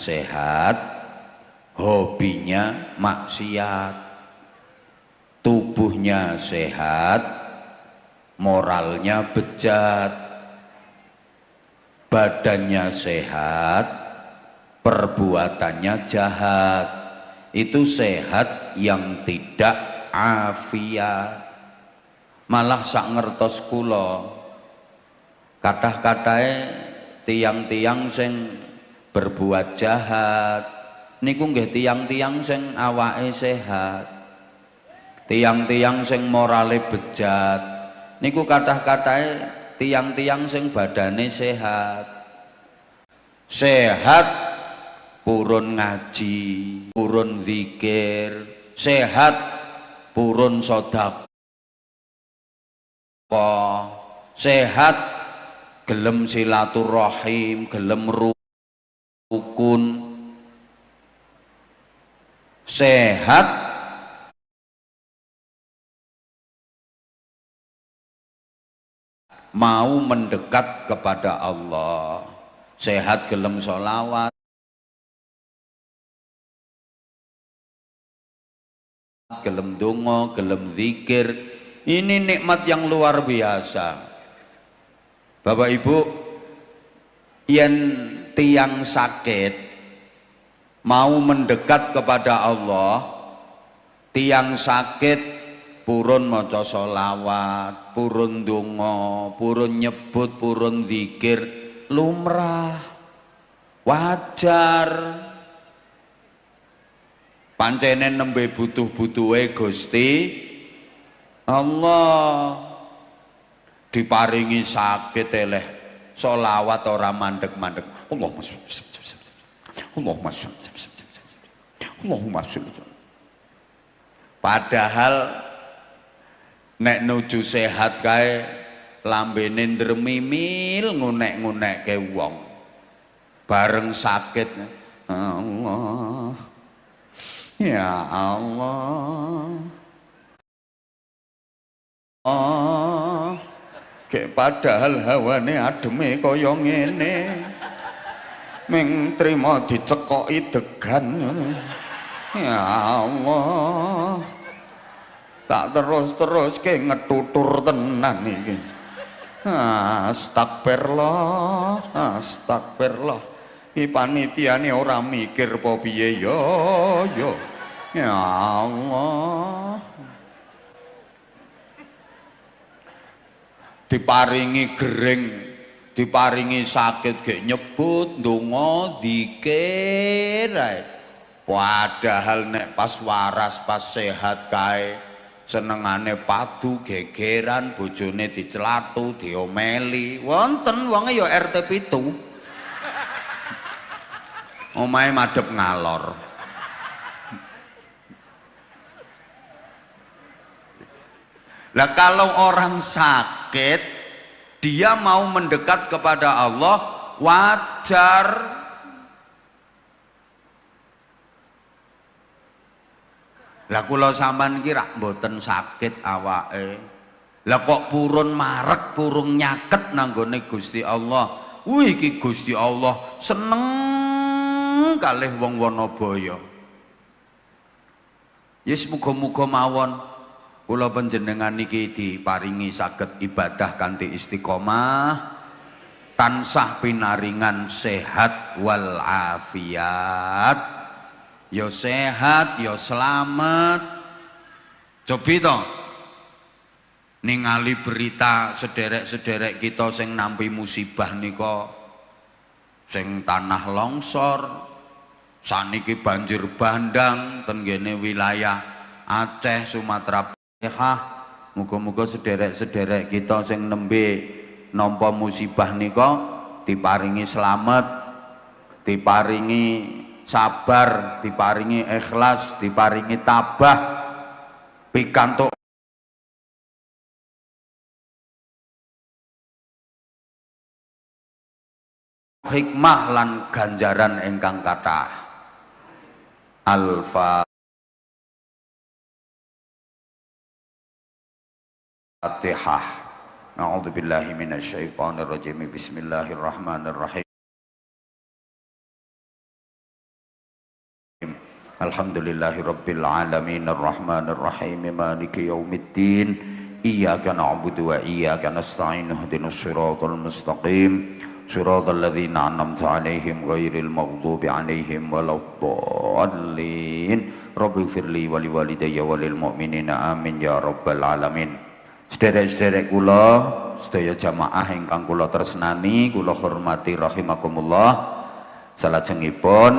sehat, hobinya maksiat. Tubuhnya sehat, moralnya bejat. Badannya sehat, perbuatannya jahat. Itu sehat yang tidak afiat. Malah sak ngertos kula kathah-kathahe tiang-tiang sing berbuat jahat niku nggih tiang-tiang sing awake sehat. Tiang-tiang sing morale bejat niku kathah-kathahe tiang-tiang sing badane sehat. Sehat purun ngaji, purun zikir, sehat purun sedekah, sehat gelem silaturahim, gelem rukun, sehat mau mendekat kepada Allah, sehat gelem sholawat, gelem donga, gelem zikir. Ini nikmat yang luar biasa. Bapak Ibu, yen tiang sakit mau mendekat kepada Allah, tiang sakit purun maca sholawat, purun donga, purun nyebut, purun zikir, lumrah, wajar. Pancene nembe butuh-butuhe Gusti Allah. Diparingi sakit eleh sholawat ora mandek-mandek. Allahumma sholli Allahumma sholli Allahumma sholli. Padahal nek nuju sehat kae lambene ndremimil ngunek-ngunekke wong. Bareng sakit Allah, ya Allah, oh, kayak padahal hawane ademe kaya ngene, ming trimo dicekoki degan. Ya Allah, tak terus ke ngetutur tenan iki. Astagfirullah, astagfirullah. Iki panitiane ora mikir apa piye yo. Ya Allah. Diparingi gering, diparingi sakit gek nyebut, ndonga, zikir ae. Padahal nek pas waras, pas sehat kae senengane padu gegeran, bojone dicelatu, diomeli. Wonten wonge ya RT 7. Omahe madhep ngalor. Lah kalau orang sakit dia mau mendekat kepada Allah, wajar. Lah kula sampean iki rak mboten sakit awake. Lah kok purun marek, purun nyaket nanggone Gusti Allah. Wih iki Gusti Allah seneng kalih wong Wanabaya. Yes muga-muga mawon kula panjenengan niki diparingi saged ibadah kanthi istiqomah, tansah pinaringan sehat wal afiat. Yo sehat, yo selamat. Cobi to ningali berita sederek-sederek kita sing nampi musibah nika, sing tanah longsor, saniki banjir bandang ten kene wilayah Aceh, Sumatera Barat. Muga-muga sederek-sederek kita sing nembe nampa musibah nika diparingi selamat, diparingi sabar, diparingi ikhlas, diparingi tabah, pikantuk hikmah lan ganjaran ingkang kathah. Al-Fatihah. A'udzubillahi minasyaitonir rajim. Bismillahirrahmanirrahim. Alhamdulillahirabbil alamin arrahmanir rahim maliki yaumiddin iyyaka na'budu wa iyyaka nasta'in ihdinas siratal mustaqim siratal ladzina an'amta 'alaihim ghairil maghdubi 'alaihim waladdallin rabbighfirli wa liwalidayya walil mu'minina amin ya rabbal alamin. Sederek-sederek kula sedaya jamaah ingkang kula tresnani kula hormati rahimakumullah. Salajengipun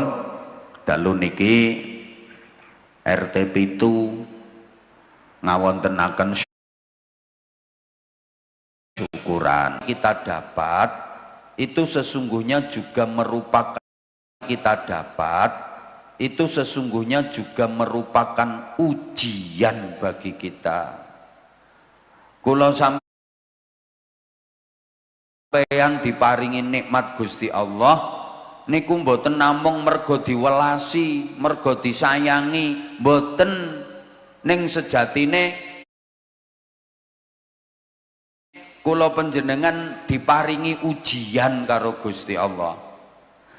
dalu niki RT Pitu ngawontenaken syukuran kita dapat itu sesungguhnya juga merupakan ujian bagi kita. Kula sampeyan diparingi nikmat Gusti Allah niku mboten namung mergo diwelasi, mergo disayangi, mboten, ning sejatine kula panjenengan diparingi ujian karo Gusti Allah.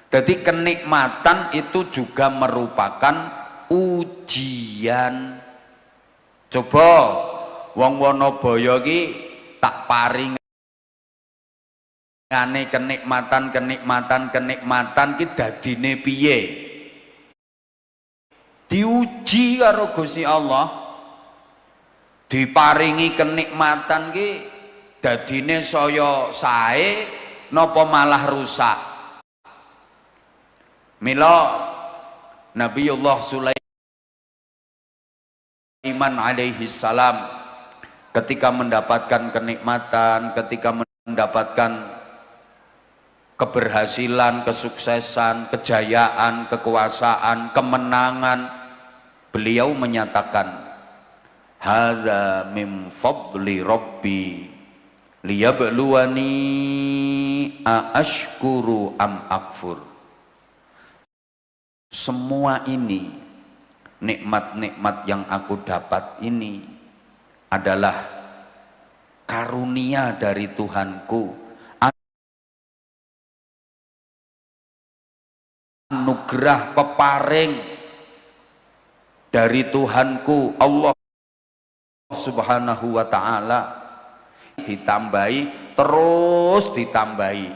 Jadi kenikmatan itu juga merupakan ujian. Coba wong Wanabaya ki tak paring kenikmatan ki dadine piye? Diuji karo Gusti Allah. Diparingi kenikmatan ki dadine saya sae napa malah rusak. Mila Nabiullah Sulaiman alaihi salam ketika mendapatkan kenikmatan, ketika mendapatkan keberhasilan, kesuksesan, kejayaan, kekuasaan, kemenangan, beliau menyatakan hadza min fadli rabbi liyabluwani aashkuru am akfur. Semua ini nikmat-nikmat yang aku dapat ini adalah karunia dari Tuhanku, anugerah peparing dari Tuhanku Allah Subhanahu wa ta'ala. Ditambahi terus ditambahi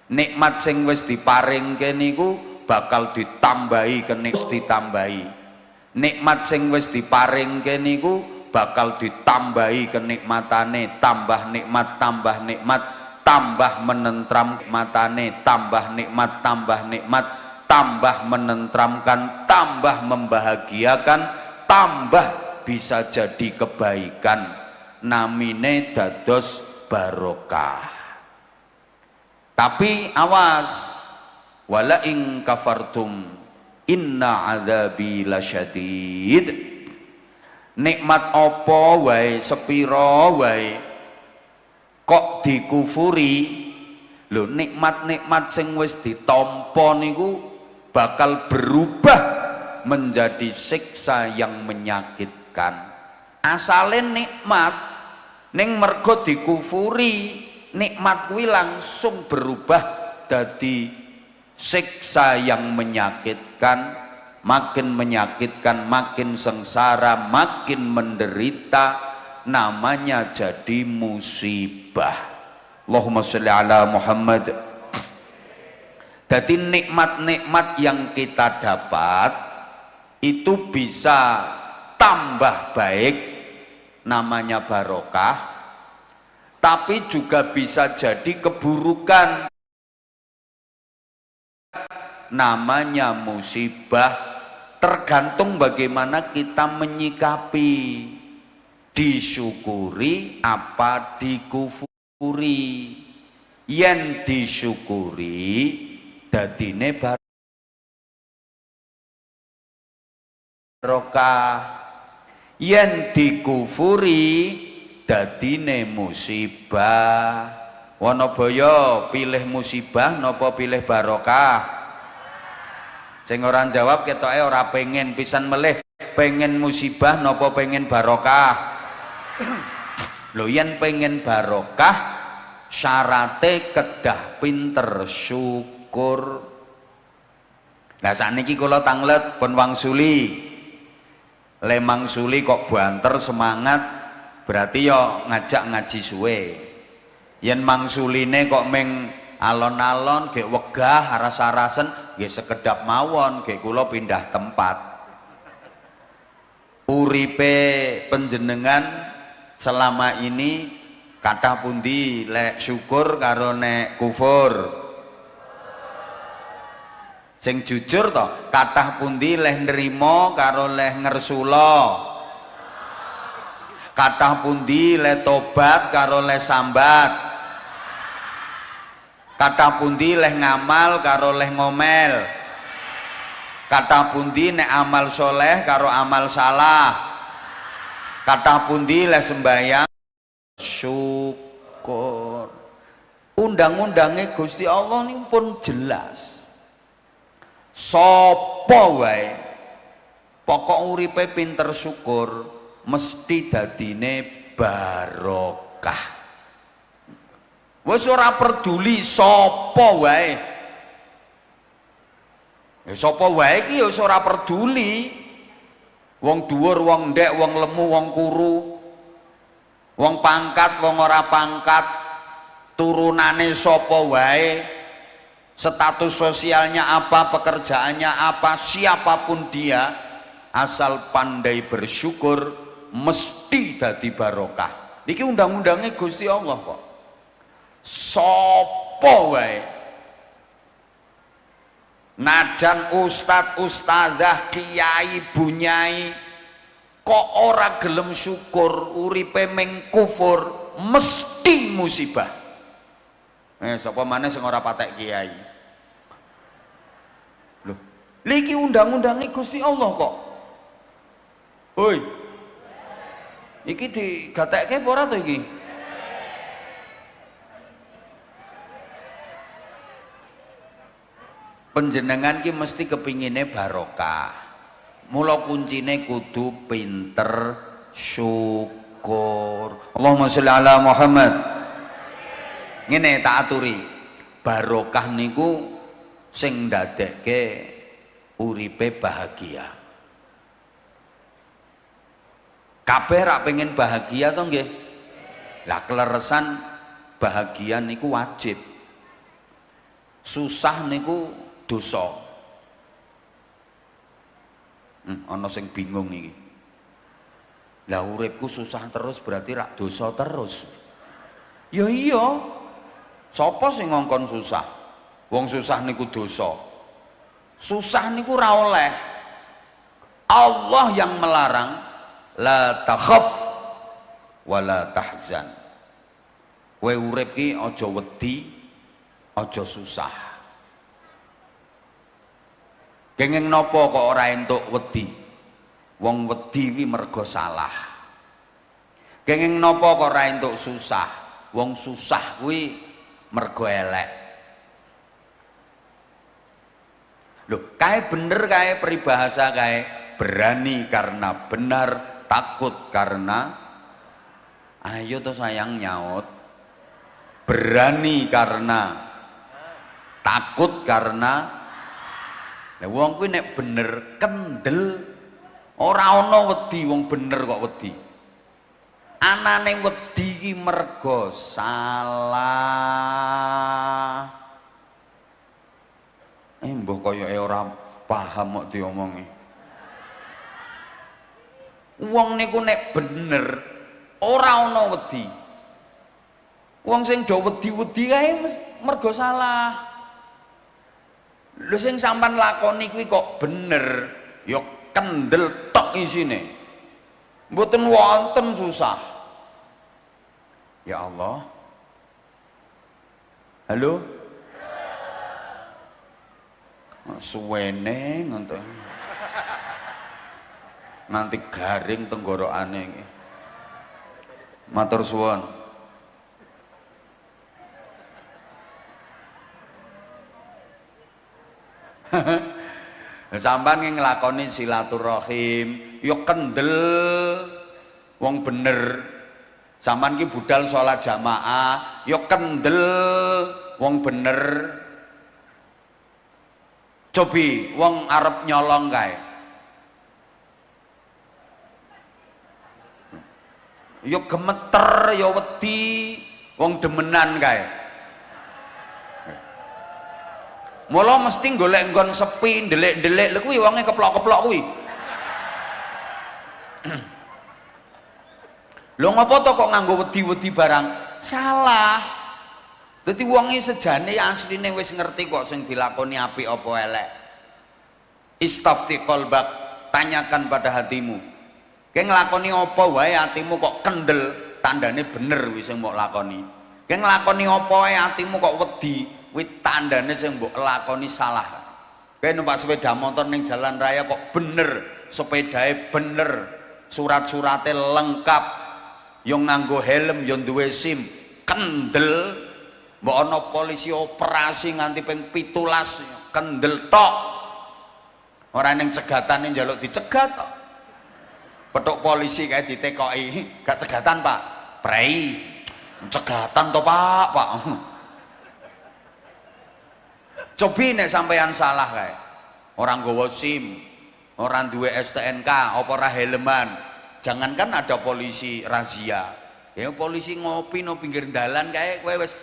nikmat sing wis diparingke niku bakal ditambahi ditambahi nikmat sing wis diparingke niku bakal ditambahi kenikmatane, tambah nikmat, tambah menentram nikmatane, tambah nikmat, tambah menentramkan, tambah membahagiakan, tambah bisa jadi kebaikan, namine dados barokah. Tapi awas, wala in kafartum inna adzabi lasyadid. Nikmat apa wae, sepira wae kok dikufuri, lho nikmat-nikmat sing wis ditampa niku bakal berubah menjadi siksa yang menyakitkan. Asale nikmat ning mergo dikufuri, nikmat kuwi langsung berubah dadi siksa yang menyakitkan, makin menyakitkan, makin sengsara, makin menderita, namanya jadi musibah. Allahumma sholli ala Muhammad. Jadi nikmat-nikmat yang kita dapat itu bisa tambah baik, namanya barokah, tapi juga bisa jadi keburukan, namanya musibah. Tergantung bagaimana kita menyikapi, disyukuri apa dikufuri. Yen disyukuri dadine barokah, yen dikufuri dadine musibah. Wanabaya pilih musibah napa pilih barokah? Sing ora jawab ketoke ora pengen pisan melih, pengen musibah napa pengen barokah? Lho yen pengen barokah syarate kedah pinter syukur. Lah sakniki kula tanglet pun wangsuli. Le mangsuli kok banter semangat berarti yo ngajak ngaji suwe. Yen mangsuline kok meng alon-alon gek wegah aras-arasen nggih sekedap mawon gek kula pindah tempat. Uripe panjenengan selama ini kathah pundi lek syukur karo nek kufur? Sing jujur to, kathah pundi leh nrimo karo leh ngersula? Kathah pundi leh tobat karo leh sambat? Kathah pundi leh ngamal karo leh ngomel? Kathah pundi nek amal soleh karo amal salah? Kathah pundi leh sembayang syukur? Undang-undangnya Gusti Allah ini pun jelas. Sopo wae pokok uripe pinter syukur mesti dadine barokah. Wis ora peduli sopo wae. Ya sapa wae iki ya ora peduli. Wong dhuwur, wong ndek, wong lemu, wong kuru. Wong pangkat, wong ora pangkat, turunane sapa wae. Status sosialnya apa, pekerjaannya apa, siapapun dia, asal pandai bersyukur mesti dadi barokah. Niki undang-undangnya Gusti Allah kok. Sapa wae, najan ustad, ustazah, kiai, bunyai, kok ora gelem syukur, uripe meng kufur, mesti musibah. Sapa maneh sing ora patek kiai? Loh, niki undang-undange Gusti Allah kok. Hoi. Iki digatekke apa ora to iki? Panjenengan ki mesti kepingine barokah. Mula kuncine kudu pinter syukur. Allahumma sholli ala Muhammad. Ngene tak aturi, barokah niku sing ndadekke uripe bahagia. Kabeh rak pengen bahagia to nggih? Lah kleresan bahagia niku wajib. Susah niku dosa. Ana sing bingung niki. Lah uripku susah terus berarti rak dosa terus. Ya iya. Sapa sing ngongkon susah? Wong susah niku dosa. Susah niku ra oleh. Allah yang melarang la takhaf wala tahzan. Kowe urip ki aja wedi, aja susah. Kenging napa kok ora entuk wedi? Wong wedi ki mergo salah. Kenging napa kok ora entuk susah? Wong susah kuwi mergo elek. Loh, kae bener kae peribahasa kae, berani karena benar, takut karena ayo to sayang nyaut. Berani karena takut karena lah wong kuwi nek bener kendel ora ana wedi, wong bener kok wedi. Anane wedi iki mergo salah. Mbah koyoke ora paham kok diomongi. Wong niku nek bener ora ana wedi. Wong sing do wedi-wedi kae mergo salah. Lho sing sampean lakoni kuwi kok bener, ya kendel tok isine. Mboten wonten susah. Ya Allah. Halo? Suwene ngoten. Nanti garing tenggorokane iki. Matur suwun. Sampeyan nglakoni silaturahim, ya kendel wong bener. Sampeyan ki budal salat jamaah, ya kendel wong bener. Cobi wong arep nyolong kae. Ya gemeter, ya wedi, wong demenan kae. Mula mesti golek nggon sepi, ndelik-ndelik lho kuwi wonge keplok-keplok kuwi. Lho ngopo to kok nganggo wedi-wedi barang? Salah. Dadi wonge sejane asline wis ngerti kok sing dilakoni apik apa elek. Istafti qalbak, tanyakan pada hatimu. Kayak ngelakoni apa wae hatimu kok kendel, tandane bener wis sing mbok lakoni. Kayak ngelakoni apa wae hatimu kok wedi, kuwi tandane sing mbok lakoni salah. Kayak numpak sepeda motor ning jalan raya kok bener, sepedae bener, surat-surate lengkap, yo nganggo helm, yo duwe SIM, kendel, mbok ana polisi operasi nganti ping 17 kendel tok. Ora ning cegatane njaluk dicegat tok. Petuk polisi kayak ditekoki, gak cegatan Pak, prei, cegatan toh Pak. Cobi nek sampeyan salah kayak, orang gowo SIM, orang duwe STNK, apa ora helman, jangankan ada polisi razia, ya polisi ngopi no pinggir dalan kayak, kowe wis,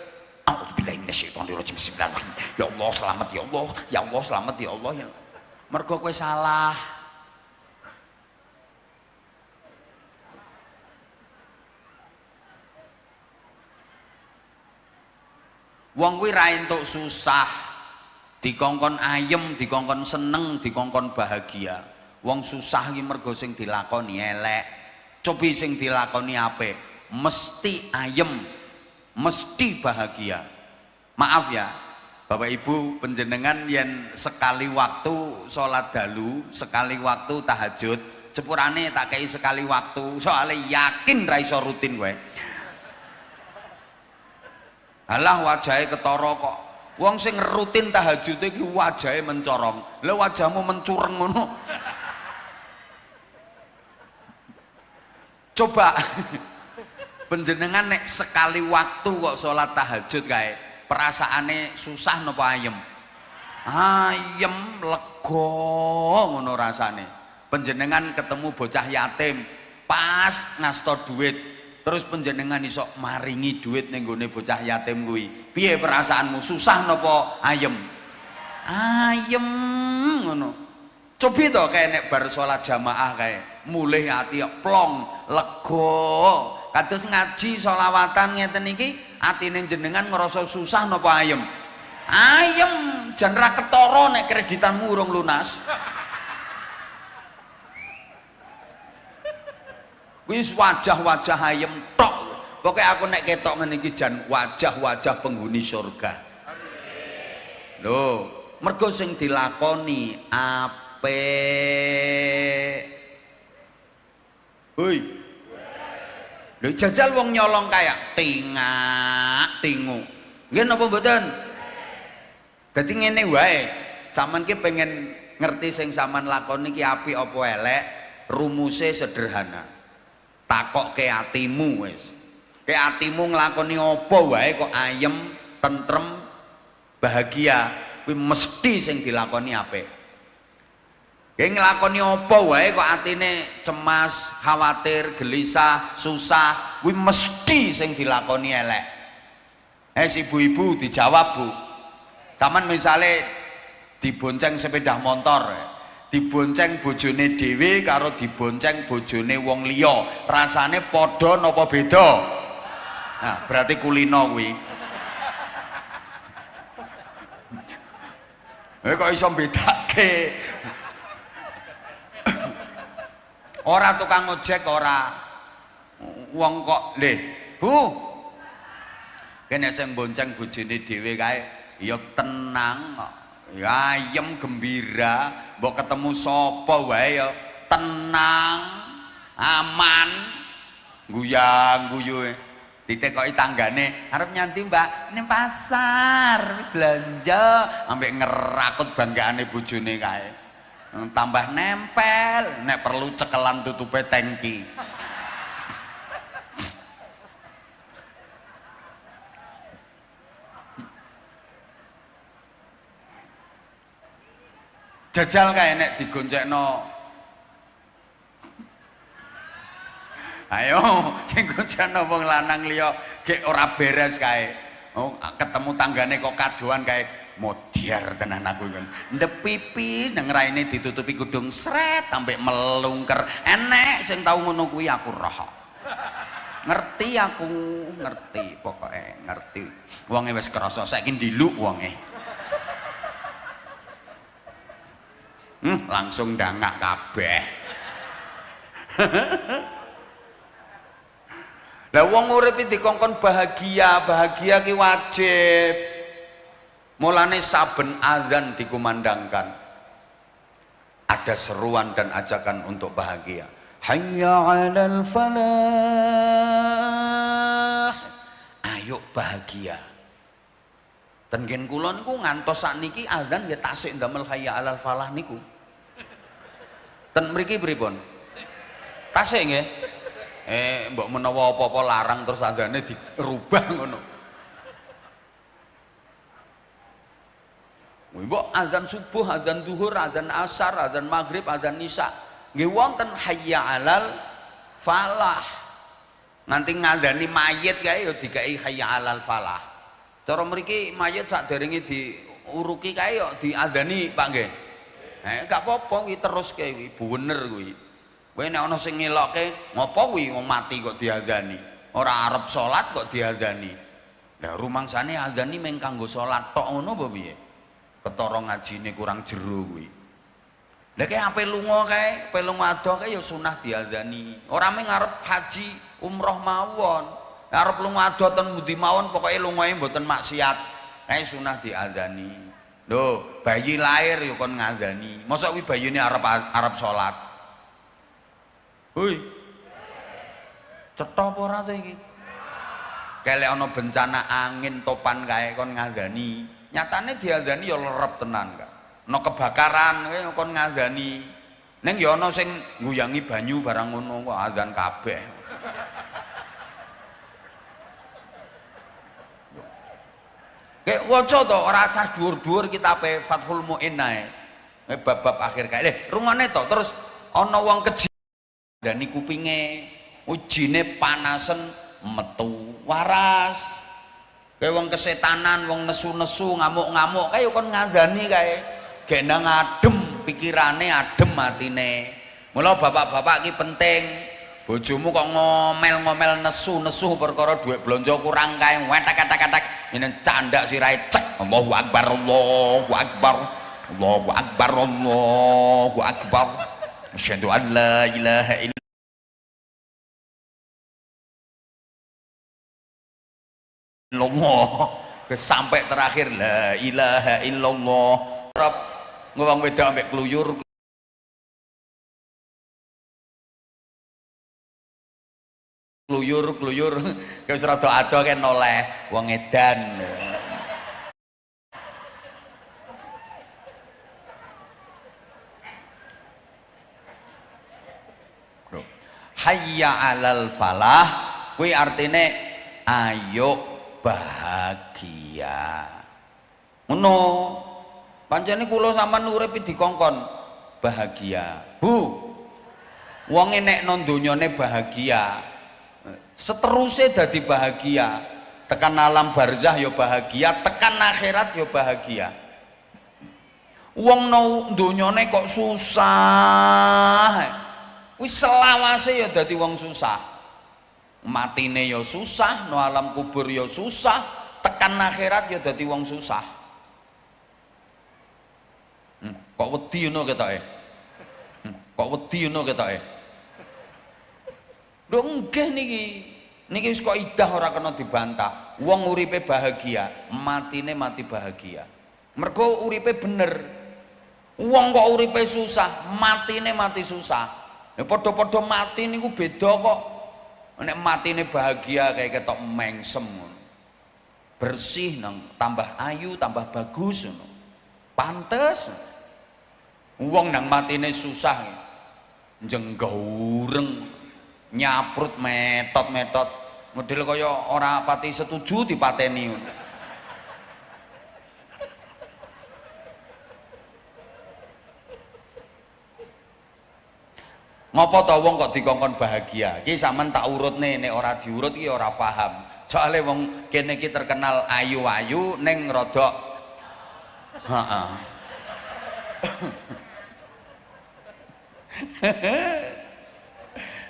ya Allah selamat ya Allah, ya Allah selamat ya Allah ya, mergo kowe salah. Wong kuwi ra entuk susah, dikongkon ayem, dikongkon seneng, dikongkon bahagia. Wong susah iki mergo sing dilakoni elek. Cobi sing dilakoni apik, mesti ayem, mesti bahagia. Maaf ya, Bapak Ibu penjenengan yen sekali waktu sholat dalu, sekali waktu tahajud, sepurane tak kei sekali waktu, soalnya yakin ra iso rutin kowe. Alah wajahnya ketara kok. Wong sing rutin tahajud iki wajahnya mencorong. Lah wajahmu mencureng ngono. Coba penjenengan nek sekali waktu kok sholat tahajud kae, perasaane susah napa ayem? Ayem, lega ngono rasane. Penjenengan ketemu bocah yatim, pas ngasto duit, terus penjenengan iso maringi duit ning gone bocah yatim kuwi. Piye perasaanmu? Susah napa ayem? Ayem ngono. Cobi to kae nek bar salat jamaah kae, mulih ati plong, lega. Kados ngaji selawatan ngeten iki, atine jenengan ngrasa susah napa ayem? Ayem, jan ra ketara nek kreditanmu urung lunas. Wis wajah-wajah ayem tok. Pokoknya aku nek ketok ngene iki jan wajah-wajah penghuni surga. Lho, mergo sing dilakoni apik. Hoi. Lho jajal wong nyolong kaya tingak tingu. Nggih napa mboten? Dadi ngene wae. Sampeyan ki pengen ngerti sing sampean lakoni ki apik apa elek, rumuse sederhana. Takok ke atimu wis. Ke atimu nglakoni apa wae kok ayem, tentrem, bahagia, kuwi mesti sing dilakoni apik. Kayak nglakoni apa wae kok atine cemas, khawatir, gelisah, susah, kuwi mesti sing dilakoni elek. Ibu-ibu dijawab, Bu. Saman misale dibonceng sepeda motor, dibonceng bojone dhewe karo dibonceng bojone wong liya, rasane padha napa beda? Nah, berarti kulino kuwi. Kok iso bedake? Ora tukang ojek ora. Wong kok, "Leh, Bu." Kene sing bonceng bojone dhewe kae ya tenang kok. Ya ayem gembira, mbok ketemu sapa wae ya tenang, aman, guyang-guyu. Ditekoki tanggane, arep nyanti Mbak, ning pasar belanja, ambek ngerakut banggaane bojone kae. Tambah nempel, nek perlu cekelan tutupe tangki. Jajal kae nek digoncengno. Ayo sing goncengno wong lanang liya gek ora beres kae. Oh, ketemu tanggane kok kadoan kae modiar tenan aku kan. Ndep pipis nang raine ditutupi kudung sret sampai melungker. Enek sing tau ngono kuwi aku roh. Ngerti aku, ngerti pokoknya ngerti. Wonge wis krasa saiki ndiluk wonge. Langsung ndangak kabeh. Lah wong urip iki dikongkon bahagia, bahagia ki wajib. Mulane saben azan dikumandangkan ada seruan dan ajakan untuk bahagia. Hayya 'alal falah. Ayo bahagia. Ten ngen kula niku ngantos sakniki azan ya tasik ndamel hayya 'alal falah niku. Ten mriki pripun? Tasik nggih. Mbok menawa apa-apa larang terus azane dirubah ngono. Mbok azan subuh, azan zuhur, azan asar, azan maghrib, azan isya nggih wonten hayya 'alal falah. Nganti ngandani mayit kae ya dikai hayya 'alal falah. Cara mriki mayit sakderenge diuruki kae ya diadani Pak nggih. Gak apa-apa kuwi terus kae kuwi bener kuwi. Kowe nek ana sing ngelokke ngopo kuwi wong mati kok diadani. Ora arep salat kok diadani. Lah rumangsane adani meng kanggo salat tok ngono apa piye? Ketara ngajine kurang jero kuwi. Lah kae ape lunga kae, pelung adoh kae ya sunah diadani. Ora mung arep haji umroh mawon. Arep lunga adoh ten pundi mawon pokoke lungae mboten maksiat. Kae sunah diadani. Lho, bayi lahir ya kon ngadani. Mosok kuwi bayine arep salat. Hoi. Cetha apa ora to iki? Kelek ana bencana angin topan kae kon ngandani. Nyatane diandani ya lerep tenan kak. Ana kebakaran kowe kon ngandani. Ning ya ana sing nguyangi banyu barang ngono kok adzan kabeh. Kayak waca to ora usah dhuwur-dhuwur kitabe Fathul Mu'in ae. Bab-bab akhir kae. Rungone to terus ana wong keji dani kupinge ujine panasen metu waras. Kayak wong kesetanan, wong nesu-nesu, ngamuk-ngamuk kae kon ngandani kae. Gendang adem pikirane, adem atine. Mula bapak-bapak iki penting. Bojomu kok ngomel-ngomel nesu-nesu perkara duit blonjo kurang kae wetek-wetek ini candak sirahe cek. Allahu Akbar, Allahu Akbar, Allahu Akbar, Allahu Akbar. Asyhadu an la ilaha illallah. Sampai terakhir la ilaha illallah. Arab ngomong wedok ambek kluyur. Kluyur ke wis rada ado kan oleh wong edan. Hayya 'alal falah kuwi artine ayo bahagia. Ngono. Pancene kula sampean urip dikongkon bahagia. Bu. Wong nek nang donyane bahagia, seterusnya dadi bahagia. Tekan alam barzah ya bahagia, tekan akhirat ya bahagia. Wong nang donyane kok susah. Wis selawase ya dadi wong susah. Matine ya susah, no alam kubur ya susah, tekan akhirat ya dadi wong susah. Kok wedi ngono ketoke? Kok wedi ngono ketoke? Lho nggih niki. Niki wis kok idah ora kena dibantah. Wong uripe bahagia, matine mati bahagia. Mergo uripe bener. Wong kok uripe susah, matine mati susah. Ya padha-padha mati niku beda kok. Nek matine bahagia kayak ketok mengsem ngono. Bersih nang tambah ayu, tambah bagus ngono. Pantes. Wong nang matine susah njenggaureng, nyaprut metot-metot. Model kaya ora pati setuju dipateni ngono. Ngopo to wong kok dikongkon bahagia? Iki sampean tak urutne, nek ora diurut iki ora paham. Soale wong kene iki terkenal ayu-ayu ning rodok heeh.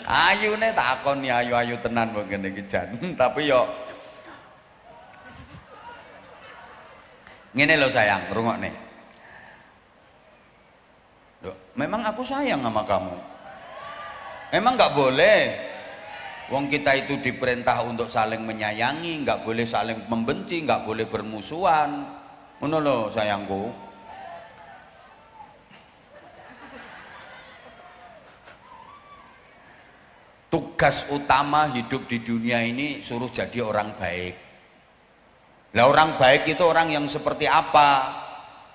Ayune takoni ayu-ayu tenan wong kene iki jan. Tapi yo ngene lho sayang, rungokne. Loh, memang aku sayang sama kamu. Memang nggak boleh. Wong kita itu diperintah untuk saling menyayangi, nggak boleh saling membenci, nggak boleh bermusuhan. Ngono lho sayangku. Tugas utama hidup di dunia ini suruh jadi orang baik. Lah orang baik itu orang yang seperti apa?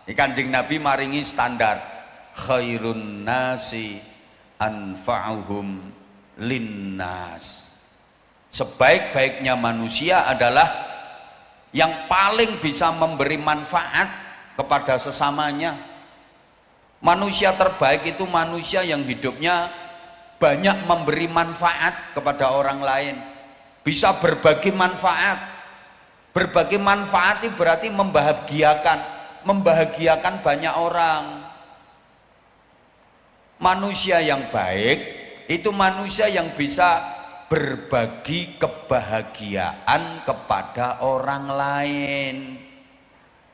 Ini Kanjeng Nabi maringi standar. Khairun nasi anfa'uhum linnas. Sebaik-baiknya manusia adalah yang paling bisa memberi manfaat kepada sesamanya. Manusia terbaik itu manusia yang hidupnya banyak memberi manfaat kepada orang lain, bisa berbagi manfaat. Berbagi manfaat itu berarti membahagiakan banyak orang. Manusia yang baik itu manusia yang bisa berbagi kebahagiaan kepada orang lain.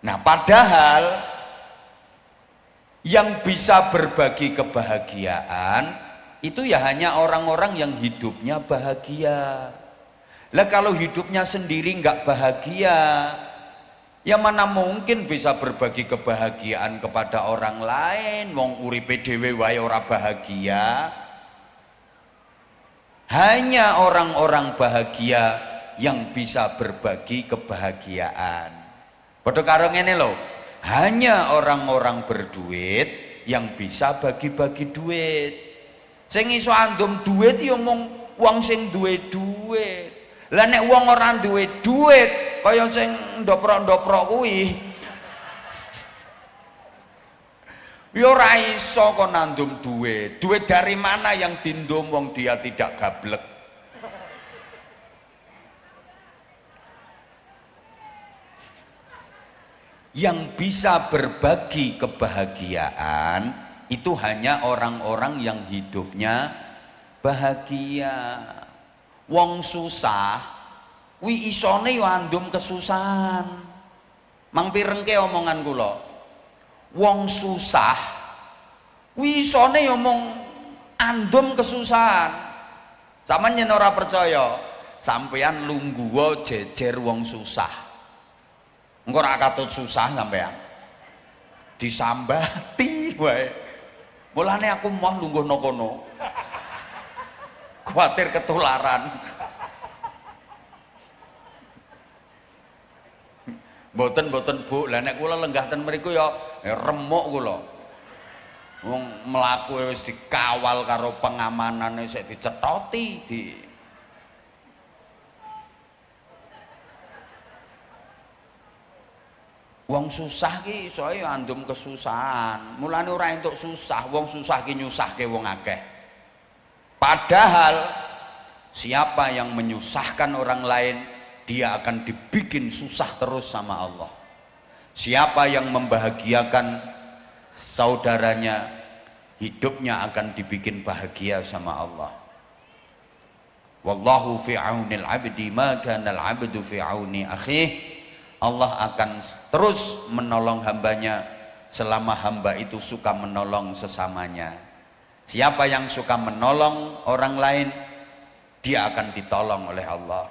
Nah, padahal yang bisa berbagi kebahagiaan itu ya hanya orang-orang yang hidupnya bahagia. Lah kalau hidupnya sendiri nggak bahagia, ya mana mungkin bisa berbagi kebahagiaan kepada orang lain. Wong uripe dhewe wae ora bahagia. Hanya orang-orang bahagia yang bisa berbagi kebahagiaan. Padha karo ngene lho, hanya orang-orang berduit yang bisa bagi-bagi duit. Sing iso andum duit ya mung wong sing duwe duit. Lah nek wong ora duwe duit kaya sing ndoprok-ndoprok kuwi ya ora iso kok nandum duit. Duit dari mana yang dindum wong dia tidak gablek. Yang bisa berbagi kebahagiaan itu hanya orang-orang yang hidupnya bahagia. Wong susah wi isone yo andum kesusahan. Mang pirengke omongan kula. Wong susah wi isone yo mung andum kesusahan. Sampeyan yen ora percaya, sampeyan lungguh jejer wong susah. Engko ora katut susah sampeyan. Disambati wae. Mulane aku mau lungguh nang kono. Kuatir ketularan. Boten Bu, lah nek kula lenggah ten mriku ya remuk kula. Wong mlaku wis dikawal karo pengamanane sik dicethoti di wong susah ki iso andum kesusahan. Mulane ora entuk susah, wong susah ki nyusahke wong akeh. Padahal siapa yang menyusahkan orang lain, dia akan dibikin susah terus sama Allah. Siapa yang membahagiakan saudaranya, hidupnya akan dibikin bahagia sama Allah. Wallahu fi aunil abdi ma kana al abdu fi auni akhih. Allah akan terus menolong hambanya selama hamba itu suka menolong sesamanya. Siapa yang suka menolong orang lain, dia akan ditolong oleh Allah.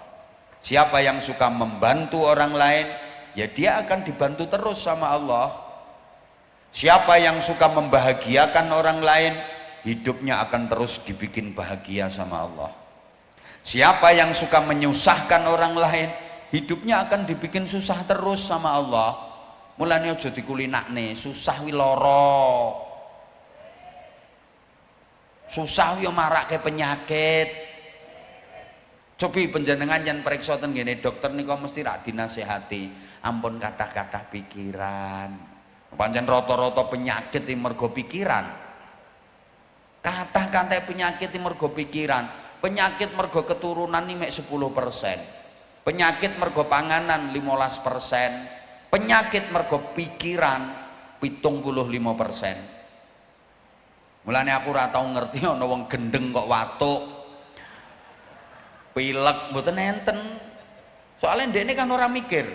Siapa yang suka membantu orang lain, ya dia akan dibantu terus sama Allah. Siapa yang suka membahagiakan orang lain, hidupnya akan terus dibikin bahagia sama Allah. Siapa yang suka menyusahkan orang lain, hidupnya akan dibikin susah terus sama Allah. Mulane aja dikulinakne, susah wi lara. Susah yo marake penyakit. Cobi panjenengan yen periksa ten ngene dokter nika mesti rak dinasehati, ampun kathah-kathah pikiran. Pancen rata-rata penyakit iki mergo pikiran. Kathah kanthi penyakit mergo pikiran, penyakit mergo keturunan ini mek 10%, penyakit mergo panganan 15%, penyakit mergo pikiran 75%. Mulane aku ora tau ngerti ana wong gendeng kok watuk, pilek mboten enten. Soalnya ndekne kan ora mikir.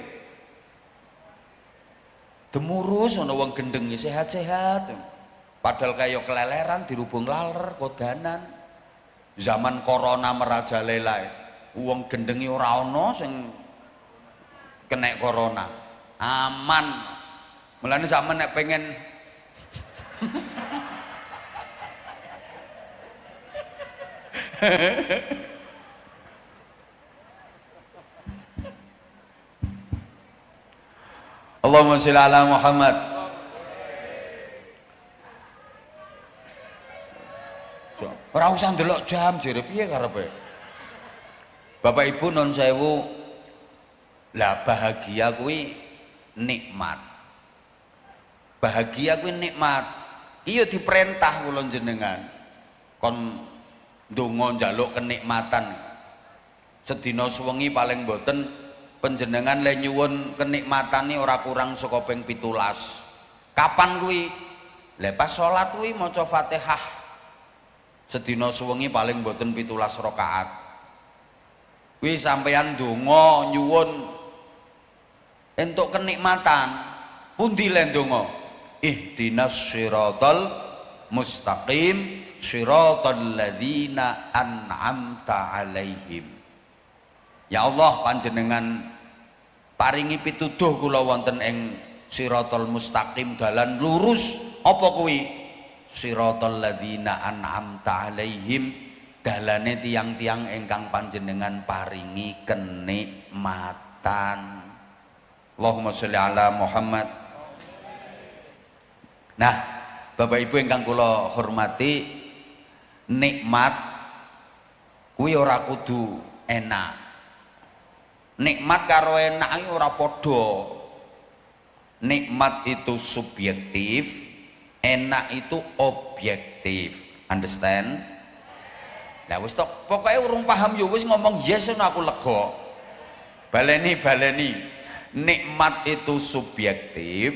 Demurus ana wong gendeng sehat-sehat. Padahal kayak keleleran dirubung laler kodanan. Zaman corona merajalela, wong gendengi ora ana sing kena corona. Aman. Mulane sampean nek pengen Allahumma sholli ala Muhammad. Ora usah ndelok jam jere piye karepe. Bapak Ibu nun sewu, lah bahagia kuwi nikmat. Bahagia kuwi nikmat. Iya diperintah kula jenengan. Kon ndonga njaluk kenikmatan. Sedina suwengi paling boten panjenengan le nyuwun kenikmatane ora kurang saka ping 17. Kapan kuwi? Lah pas salat kuwi maca Fatihah. Sedina suwengi paling boten 17 rakaat. Kuwi sampeyan ndonga nyuwun entuk kenikmatan. Pundi le ndonga? Ihdinas siratal mustaqim siratal ladzina an'amta alaihim. Ya Allah panjenengan paringi pituduh kula wonten ing siratal mustaqim dalan lurus. Apa kuwi? Siratal ladzina an'amta alaihim, dalane tiang-tiang ingkang panjenengan paringi kenikmatan. Allahumma sholli ala Muhammad. Nah, Bapak Ibu ingkang kula hormati, nikmat kuwi ora kudu enak. Nikmat karo enak iki ora padha. Nikmat itu subjektif, enak itu objektif. Understand? Nah wis tok, pokoknya urung paham ya wis ngomong yes aku lega. Baleni. Nikmat itu subjektif,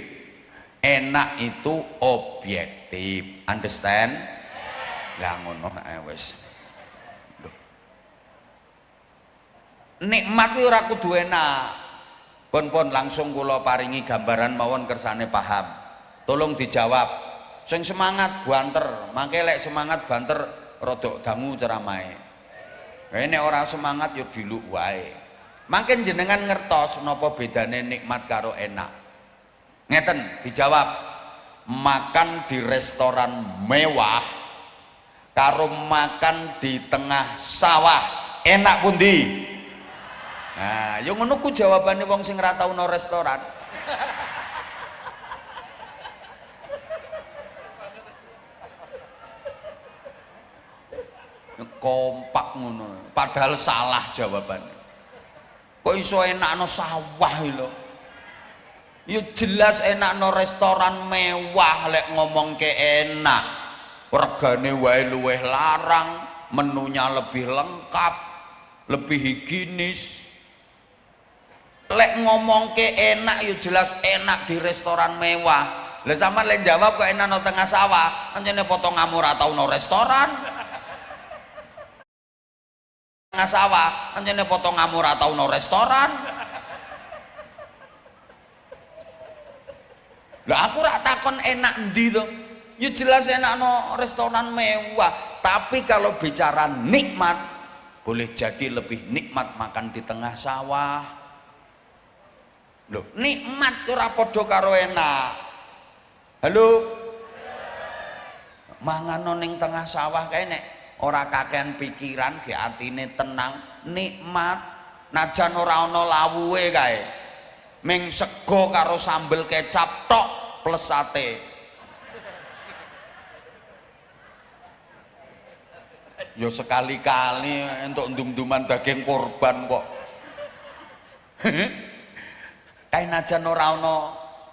enak itu objektif. Understand? Lah ngono wis. Nikmat kuwi ora kudu enak. Pun langsung kula paringi gambaran mawon kersane paham. Tolong dijawab. Sing semangat banter, mangke lek semangat banter rodok dangu ceramahe. Nek ora semangat ya diluk wae. Mangke jenengan ngertos napa bedane nikmat karo enak. Ngeten dijawab. Makan di restoran mewah karo makan di tengah sawah enak pundi? Nah, yo ngono ku jawabane wong sing ora tau no restoran. Kompak ngono, padahal salah jawabannya. Kok iso enakno sawah lho? Ya jelas enakno restoran mewah lek ngomong ke enak. Regane wae luweh larang, menunya lebih lengkap, lebih higienis. Lek ngomong ke enak ya jelas enak di restoran mewah. Lah sampean lek jawab kok enak no tengah sawah, pancene potonganmu ora tau no restoran. Tengah sawah pancene potonganmu ora tau no restoran. Lah aku rak takon enak endi to? Ya jelas enak no restoran mewah, tapi kalau bicara nikmat boleh jadi lebih nikmat makan di tengah sawah. Loh, nikmat ora padha karo enak. Halo. Mangan ning tengah sawah kae nek ora kakean pikiran, ge atine tenang, nikmat. Najan ora ana lawuhe kae. Ming sego karo sambel kecap tok plus sate. Yo sekali-kali entuk ndum-nduman daging korban kok. Kae najan ora ana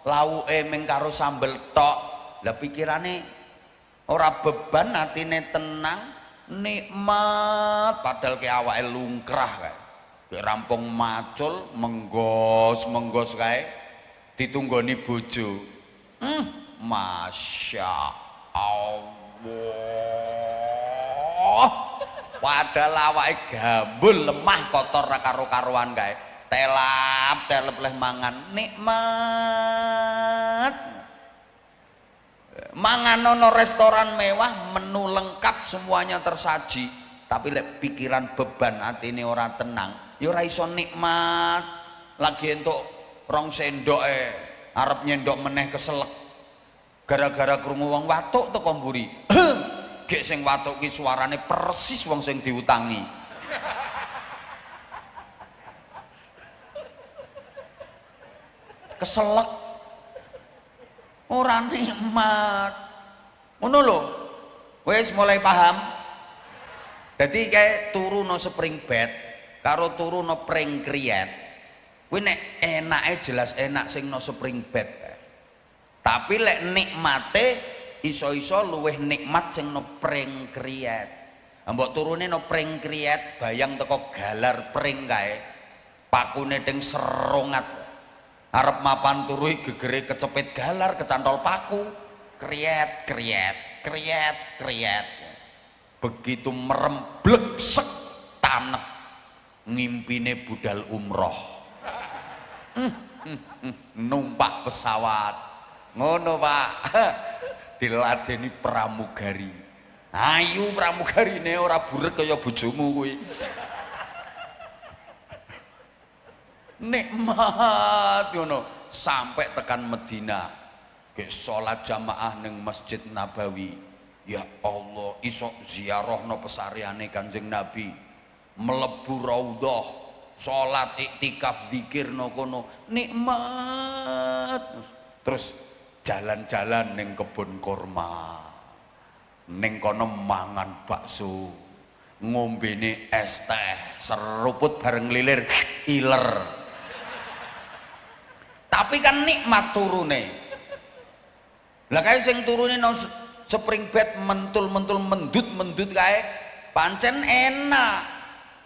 lawuhe ming karo sambel tok. Lah pikirane ora beban, atine tenang, nikmat, padahal ke awake lungkrah kae. Kayak rampung macul, menggos kae ditunggoni bojo. Masya Allah. Padahal awake gambul, lemah, kotor ra karo-karuan kae. Telap leh mangan nikmat. Mangan ono restoran mewah, menu lengkap, semuanya tersaji, tapi lek pikiran beban atine ora tenang, ya ora iso nikmat. Lagi entuk 2 sendok arep nyendok meneh keselek gara-gara krungu wong watuk teko mburi. Gek sing watuk ki suarane persis wong sing diutangi. Keselek, ora nikmat. Ngono lho. Wis mulai paham? Dadi kayak turu no spring bed karo turu no pring kriyet. Kuwi nek enake jelas enak sing no spring bed. Tapi lek nikmate iso-iso luweh nikmat sing no pring kriyet. Mbok turune no pring kriyet, bayang teko galar pring kae. Pakune ting serongat. Arep mapan turu gegere kecepit galar, kecantol paku, kriet. Begitu meremblek sek tanek, ngimpine budal umroh. Numpak pesawat. Ngono, Pak. Diladeni pramugari. Ayu pramugarine ora burek kaya bojomu kuwi. Nikmat ngono sampai tekan Medina, ke sholat jamaah neng Masjid Nabawi. Ya Allah, iso ziarah no pesariane Kanjeng Nabi, melebu raudhah, sholat iktikaf dzikir no kono, nikmat. Terus jalan-jalan neng kebun kurma, neng kono mangan bakso, ngombene es teh, seruput bareng lilir iler. Tapi kan nikmat turune. Lah kae sing turune no spring bed mentul mendut kae pancen enak.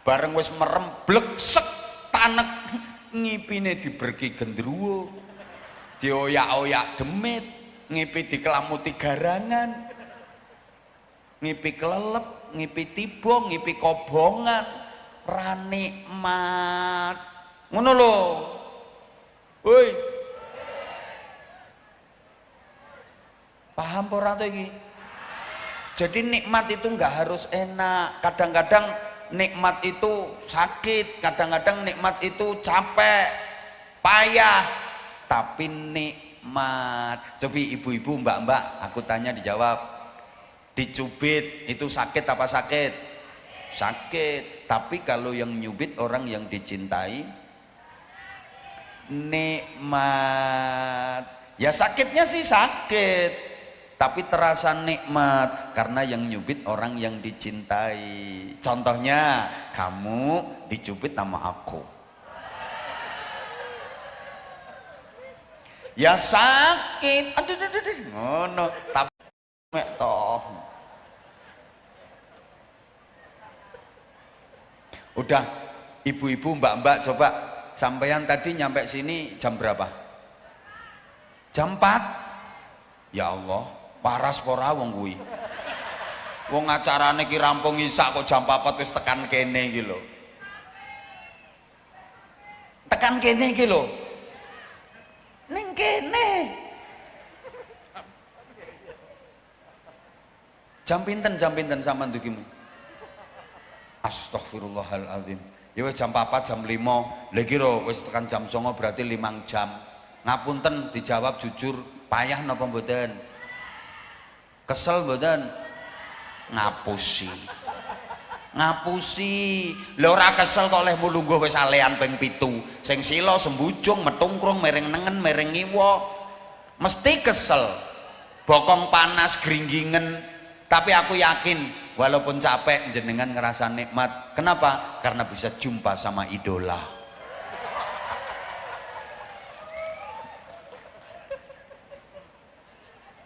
Bareng wis meremblek sek tanek, ngipine diberki gendruwo, dioyak-oyak demit, ngipi dikelamuti garangan, ngipi kelelep, ngipi tibong, ngipi kobongan, ra nikmat. Ngono lho. Woi, paham orang tuh ini? Jadi nikmat itu nggak harus enak. Kadang-kadang nikmat itu sakit, kadang-kadang nikmat itu capek, payah. Tapi nikmat. Coba ibu-ibu, mbak-mbak, aku tanya dijawab. Dicubit itu sakit apa sakit? Sakit. Tapi kalau yang nyubit orang yang dicintai, nikmat. Ya sakitnya sih sakit, tapi terasa nikmat karena yang nyubit orang yang dicintai. Contohnya kamu dicubit sama aku, ya sakit, aduh ngono, tapi toh udah. Ibu-ibu, mbak-mbak, coba sampean tadi nyampe sini jam berapa? Jam 4. Ya Allah, paras pora wong kuwi. Wong acarane ki rampung isak kok jam 4 wis tekan kene iki lho. Tekan kene iki lho. Ning kene. Jam pinten sampean ndugimu? Astagfirullahaladzim. Ya wis jam 4, jam 5. Lha iki lho wis tekan jam 09 berarti 5 jam. Ngapunten, dijawab jujur, payah napa mboten? Kesel mboten? Ngapusi. Lha ora kesel kok leh mulungguh wis alean ping 7. Sing sila sembujung metungkrung mereng nengen mereng ngiwa. Mesti kesel. Bokong panas gringgingen, tapi aku yakin walaupun capek jenengan ngerasa nikmat. Kenapa? Karena bisa jumpa sama idola.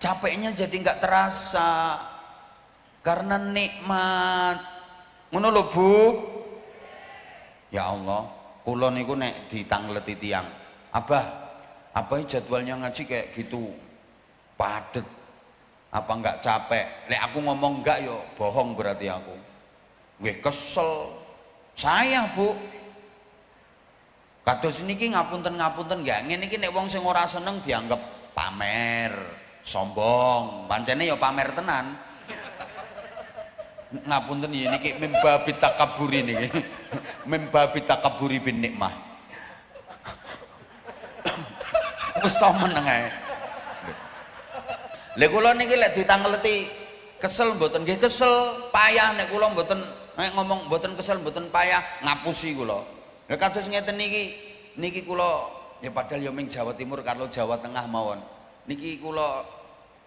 capeknya jadi nggak terasa karena nikmat. Ngono lho Bu. Ya Allah, kula niku nek ditangleti tiyang, Abah, apa jadwalnya ngaji kayak gitu padet, apa nggak capek? Nek aku ngomong enggak yo bohong berarti aku. Nggih kesel. Saya Bu, kados niki ngapunten nggak, ngene iki nek wong sing ora seneng dianggap pamer, sombong, pancene ya pamer tenan. Ngapunten ya niki mimbabi takaburi niki. Mimbabi takaburi bin nikmah. Wis ta meneng ae. Lha kula niki lek ditangleti kesel mboten nggih kesel, payah nek kula mboten nek ngomong mboten kesel mboten payah ngapusi kula. Lha kados ngeten niki kula ya padahal ya ming Jawa Timur karo Jawa Tengah mawon. Niki kula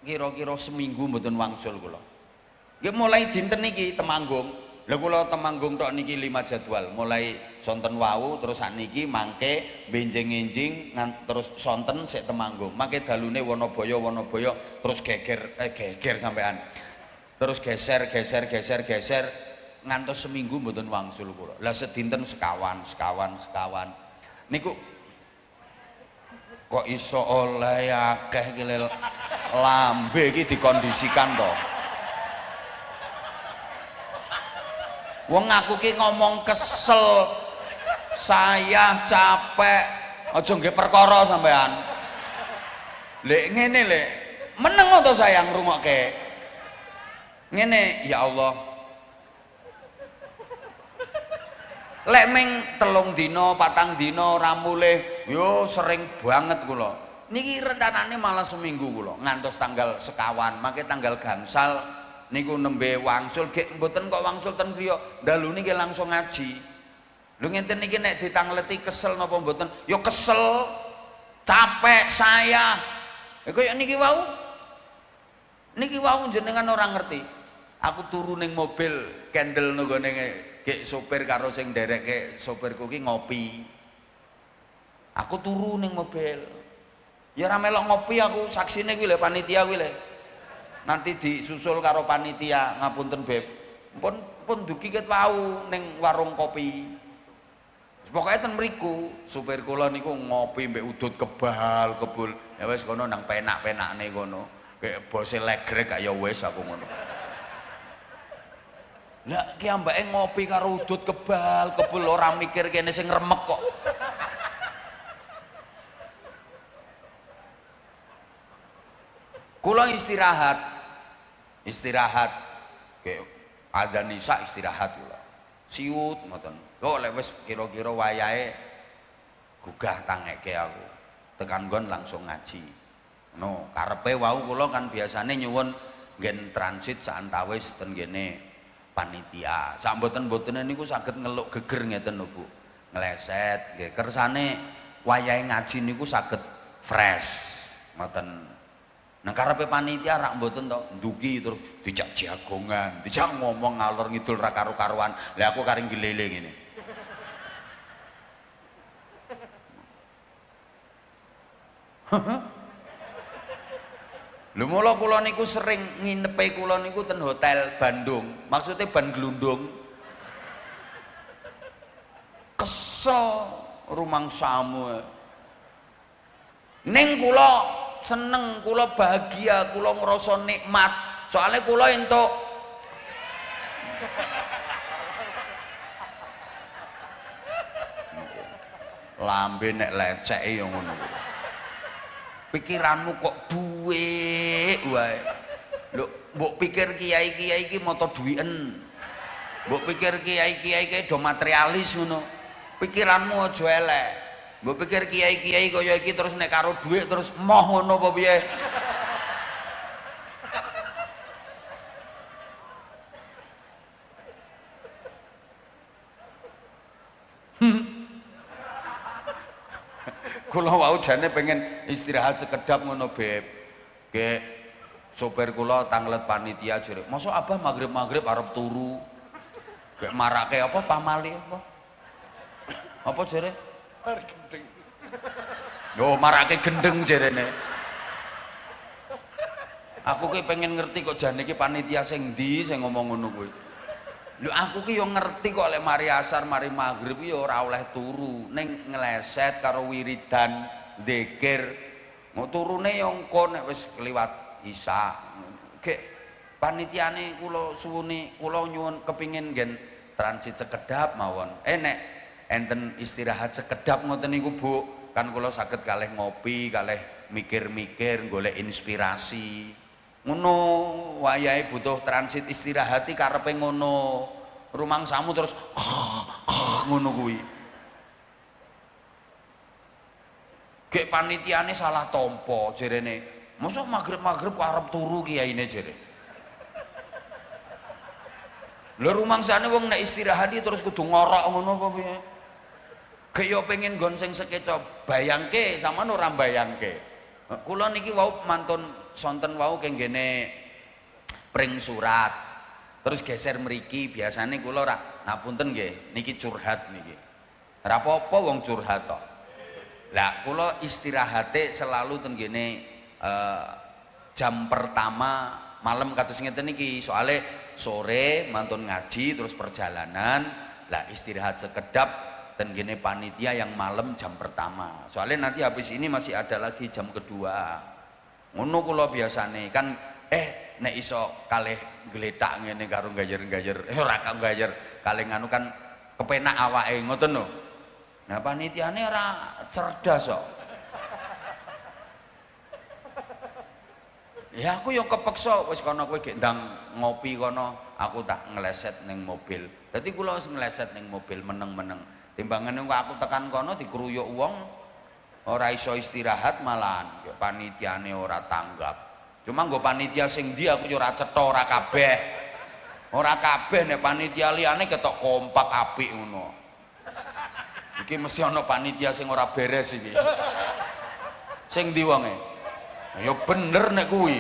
kira-kira seminggu mboten wangsul kula. Nggih mulai dinten niki Temanggung. Lha kula Temanggung tok niki 5 jadwal. Mulai sonten wau terus sakniki mangke benjing-enjing terus sonten sik Temanggung. Mangke dalune Wonoboyo terus geger sampean. Terus geser ngantos seminggu mboten wangsul kula. Lah sedinten sekawan. Niku kok iso oleh akeh iki lambe iki dikondisikan to. Wong aku ki ngomong kesel, saya capek, aja nggih perkara sampean. Lek ngene lek, meneng to saya ngrungokke. Ngene, ya Allah. Lek ming 3 dina, 4 dina ora mulih, yo sering banget kula. Niki rencanane malah seminggu kula, ngantos tanggal sekawan, mangke tanggal gangsal niku nembe wangsul gek mboten kok wangsul ten griya dalu niki langsung ngaji. Lho ngenten niki nek ditangleti kesel napa mboten? Ya kesel, capek saya. Ya kaya niki wau. Niki wau jenengan ora ngerti. Aku turu ning mobil kendel nggone gek sopir karo sing nderekke sopirku ki ngopi. Aku turu ning mobil. Ya ora melok ngopi aku, saksine kuwi lho panitia kuwi lho. Nanti disusul karo panitia, ngapunten Beb, pun dugi ket wau ning warung kopi. Pokoke ten mriku supir kula niku ngopi mbek udut kebul. Ya wis kono nang penak-penakne kono. Kayak bose legrek kaya wis aku ngono. Lah ki ambake ngopi karo udut kebul ora mikir kene sing remek kok. Kula istirahat kayak adzan isya istirahat kula siut ngoten kok lek wis kira-kira wayahe gugah tangeke aku tekan nggon langsung ngaji no karepe wau kula kan biasane nyuwun nggen transit saantawis ten ngene panitia sak mboten-mbotene niku saged ngeluk geger ngeten lho Bu ngleset nggih kersane wayahe ngaji niku saged fresh ngoten. Nah karepe panitia rak mboten to ndugi terus dijak jagongan, dijak ngomong ngalor ngidul ra karo-karuan. Lah aku karing gelele ngene. Lho mula kula niku sering nginepe kula niku ten hotel Bandung. Maksudnya ban glundung. Kesel rumangsamu. Ning kula seneng, kula bahagia, kula ngrasa nikmat. Soalnya kula entuk lambe nek leceke ya ngono. Pikiranmu kok duwe wae. Lho, mbok pikir kiai-kiai iki mata duwien. Mbok pikir kiai-kiai iki do materialis ngono. Pikiranmu aja elek. Mbok pikir kiai-kiai kaya iki terus nek karo dhuwit terus moh ngono apa piye? Kula wau jane pengen istirahat sekedap ngono Beb. Ge sopir kula tanglet panitia jare. Mosok Abah magrib-magrib arep turu. Kayak marake apa pamali apa? Apa jare? Gendeng. Loh marake gendeng jarene. Aku ki pengen ngerti kok jane iki panitia sing ndi sing ngomong ngono kuwi. Lho aku ki yo ngerti kok lek mari asar mari maghrib yo ora oleh turu, ning ngeleset karo wiridan, zikir. Mau turune yo engko nek wis kliwat isya. Gek panitiane kula suwuni, kula nyuwun kepingin nggen transit sekedap mawon. Nek enten istirahat sekedap ngoten niku Bu, kan kula saged kalih ngopi, kalih mikir-mikir, golek inspirasi. Ngono wayahe butuh transit istirahati karepe ngono. Rumangsamu terus ngono kuwi. Gek panitiane salah tompo jerene. Mosok magrib-magrib kok arep turu kiyaine jere. Lho rumangsane wong nek istirahat terus kudu ngorok ngono apa piye? Gek yo pengen nggon sing sekeca, bayangke sampean ora bayangke. Kula niki wau mantun sonten wau kenggene pring surat. Terus geser mriki biasane kula ora ngapunten nggih, niki curhat niki. Ora apa-apa wong curhat tok. Lah kula istirahate selalu ten kene jam pertama malam kados ngeten niki, soale sore mantun ngaji terus perjalanan. Lah istirahat sekedap dan gini panitia yang malam jam pertama, soalnya nanti habis ini masih ada lagi jam kedua. Ngono kula biasane kan nek iso kalih gletak ngene karo gajer-gajer ora kang gajer kalih nganu kan kepenak awake ngoten lho. Nah panitiane ora cerdas kok. Ya aku yang kepeksa wis kono kowe gek ndang ngopi kono, aku tak ngeleset ning mobil. Dadi kula wis ngeleset ning mobil meneng-meneng. Timbangane kok aku tekan kono dikruyuk wong ora iso istirahat malahan panitiane ora tanggap. Cuma nggo panitia sing ndi aku yo ora cetha ora kabeh. Ora kabeh nek panitia liyane ketok kompak apik ngono. Iki mesti ana panitia sing ora beres iki. Sing ndi wonge? Ya bener nek kuwi.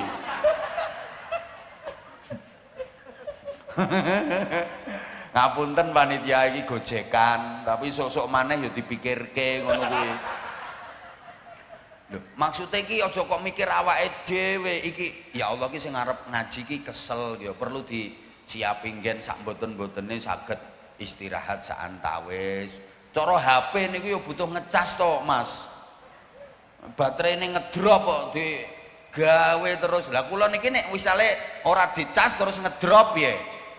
Ngapunten panitia iki gojekan, tapi sok-sok maneh ya dipikirke ngono kuwi. Lho, maksude iki aja kok mikir awake dhewe iki. Ya Allah iki sing arep ngaji iki kesel ya, perlu disiapi nggen sak mboten-mbotene saged istirahat sak antawis. Cara HP niku ya butuh ngecas to, Mas. Baterainya ngedrop kok digawe terus. Lah kula niki nek misale ora dicas terus ngedrop piye?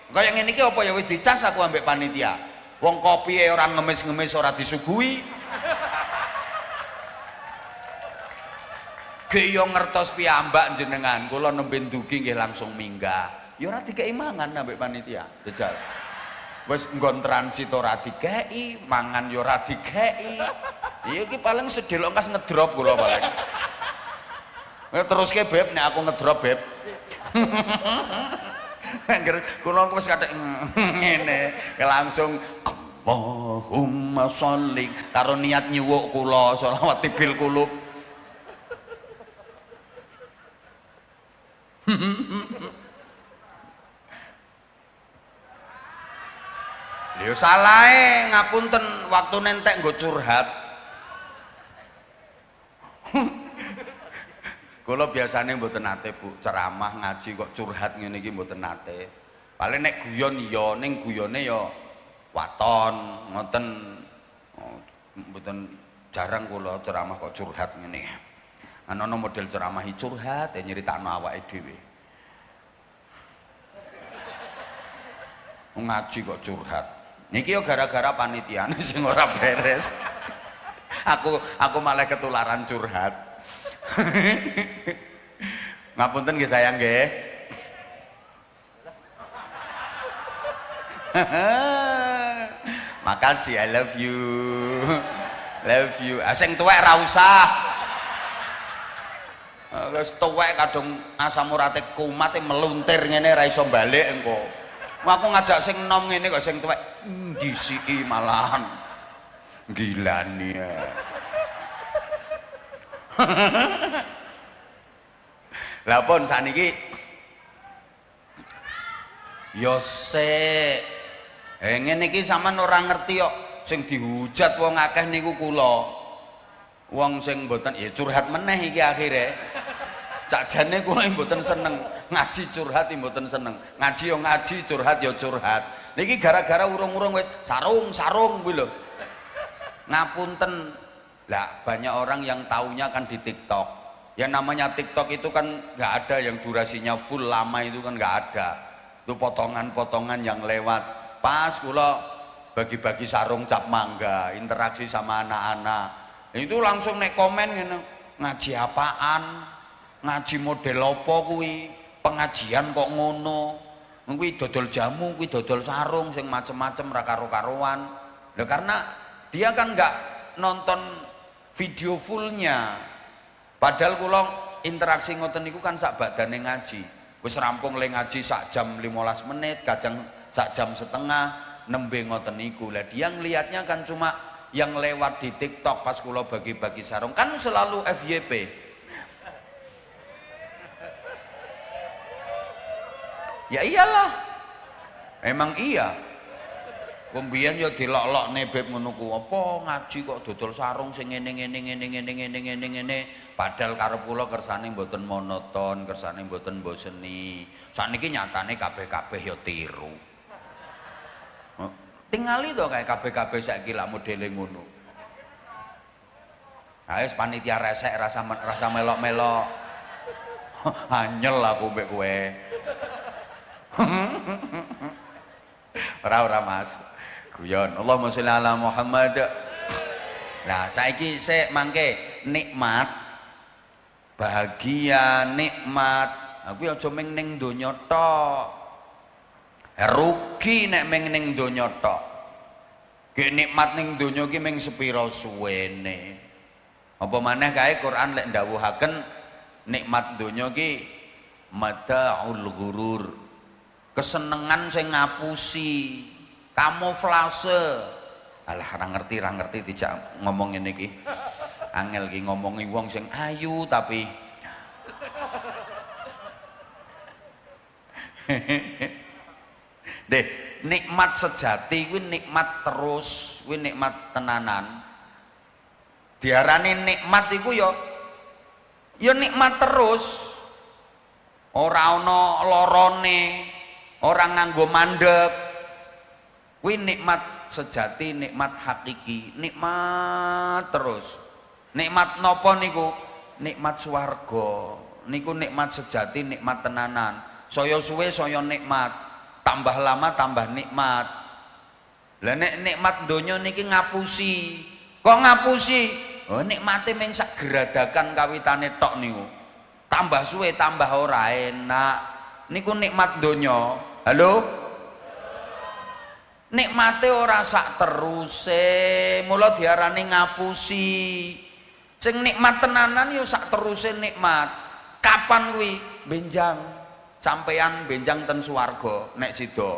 Kaya ngene iki apa ya wis dicas aku ambek panitia. Wong kopie ora ngemis-ngemis ora disuguhi. Ge yo ngertos piyambak jenengan, kula nembe ndugi nggih langsung minggah. Ya ora dikeki mangan ambek panitia. Jajal. Wis nggon transit ora dikeki, mangan ya ora dikeki. Iya iki paling sedelok kas ngedrop kula paling. Teruske Beb nek aku ngedrop Beb. Kula wis kathek ngene langsung Allahumma sholli karo niat nyuwuk kula sholawat bil qulub. Lho salahe ngapunten waktu nentek nggo curhat. Kula biasane mboten nate Bu ceramah ngaji kok curhat ngene iki mboten nate. Paling nek guyon iya ning guyone ya waton ngoten. Mboten jarang kula ceramah kok curhat ngene. Ana model ceramahi curhat nyeritakno awake dhewe. Ngaji kok curhat. Niki yo gara-gara panitiane sing ora beres. Aku malah ketularan curhat. Ngapunten nggih sayang nggih. Makasih, I love you. Love you. Sing tuwek ra usah. Wis tuwek kadung asam urate kumat meluntir ngene ra iso balik engko. Aku ngajak sing nom ngene kok sing tuwek disiki malahan. Gilani ya. Lah pun saniki yo sik ngene iki sampean ora ngerti kok sing dihujat wong akeh niku kula. Wong sing mboten ya curhat meneh iki akhire. Sakjane kula mboten seneng ngaji curhat mboten seneng. Ngaji yo ngaji, curhat yo curhat. Niki gara-gara urung-urung wis sarung kuwi lho. Ngapunten. Lah banyak orang yang taunya kan di TikTok. Yang namanya TikTok itu kan nggak ada yang durasinya full lama, itu kan nggak ada. Itu potongan-potongan yang lewat. Pas kula bagi-bagi sarung cap mangga, interaksi sama anak-anak. Itu langsung nek komen ngene, ngaji apaan? Ngaji model apa kuwi? Pengajian kok ngono? Kuwi dodol jamu, kuwi dodol sarung sing macem-macem ra karo-karuan. Lah karena dia kan nggak nonton video fullnya. Padahal kula interaksi ngoten niku kan sak badane ngaji. Wis rampung le ngaji sak jam 15 menit, kadang sak jam setengah, nembe ngoten niku. Lah dia ngelihatnya kan cuma yang lewat di TikTok pas kula bagi-bagi sarung, kan selalu FYP. Ya iyalah. Emang iya. Pembian yo dilok-lokne beb ngono ku. Apa ngaji kok dodol sarung sing ngene. Padahal karep kula kersane mboten monoton, kersane mboten boseni. Sakniki nyatane kabeh-kabeh yo tiru. Tingali to kae kabeh-kabeh saiki lak modele ngono. Ha wis panitia resek rasa melok-melok. Anyel aku mbek kowe. Ora Mas. Guyon. Allahumma sholli ala Muhammad. Nah, saiki sik mangke nikmat, bahagia, nikmat. Aku aja ming ning donya tok. Rugi nek ming ning donya tok. Ge nikmat ning donya ki ming sepira suwene. Apa maneh kae Quran lek ndawuhaken nikmat donya ki mata'ul ghurur. Kesenengan sing ngapusi, kamuflase. Alah ra ngerti dijak ngomong ngene iki. Angel ki ngomongi wong sing ayu tapi deh, nikmat sejati kuwi nikmat terus, kuwi nikmat tenanan. Diarani nikmat iku ya nikmat terus. Ora ana lorone, ora nganggo mandek. Kuwi nikmat sejati, nikmat hakiki, nikmat terus. Nikmat nopo niku? Nikmat swarga. Niku nikmat sejati, nikmat tenanan. Saya suwe saya nikmat, tambah lama tambah nikmat. Lah nek nikmat donya niki ngapusi. Kok ngapusi? Oh nikmate mung sak geradakan kawitane tok niku. Tambah suwe tambah ora enak. Niku nikmat donya. Halo? Nikmate ora sak teruse, mula diarani ngapusi. Sing nikmat tenanan yo sak teruse nikmat. Kapan kuwi? Benjang. Sampeyan benjang ten swarga nek sida.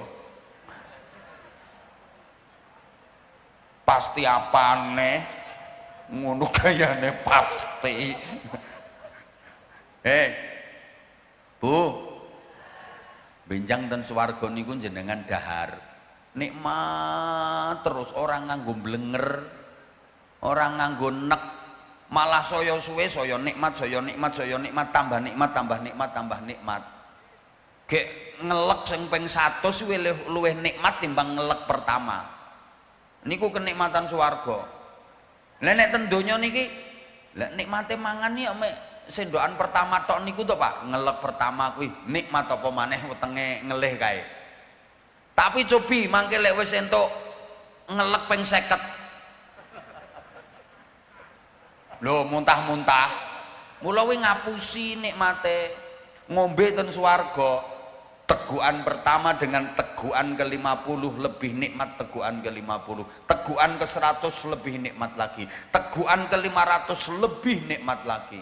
Pasti apane? Ngono gayane pasti. Bu. Benjang ten swarga niku jenengan dahar. Nikmat terus, orang nganggo blenger, orang nganggo nek, malah saya suwe saya nikmat tambah nikmat. Gek ngelek sing ping 100 luwih nikmat timbang ngelek pertama. Niku kenikmatan swarga. Lah nek ten donya niki, lek nikmate mangan ya mek sendokan pertama tok niku to Pak, ngelek pertama kuwi nikmat apa maneh wetenge ngelih kae. Tapi cobi mangke lek wis entuk ngelek ping 50. Lho muntah-muntah. Mula kuwi ngapusi nikmate. Ngombe ten swarga, tegukan pertama dengan tegukan ke-50 lebih nikmat tegukan ke-50. Tegukan ke-100 lebih nikmat lagi. Tegukan ke-500 lebih nikmat lagi.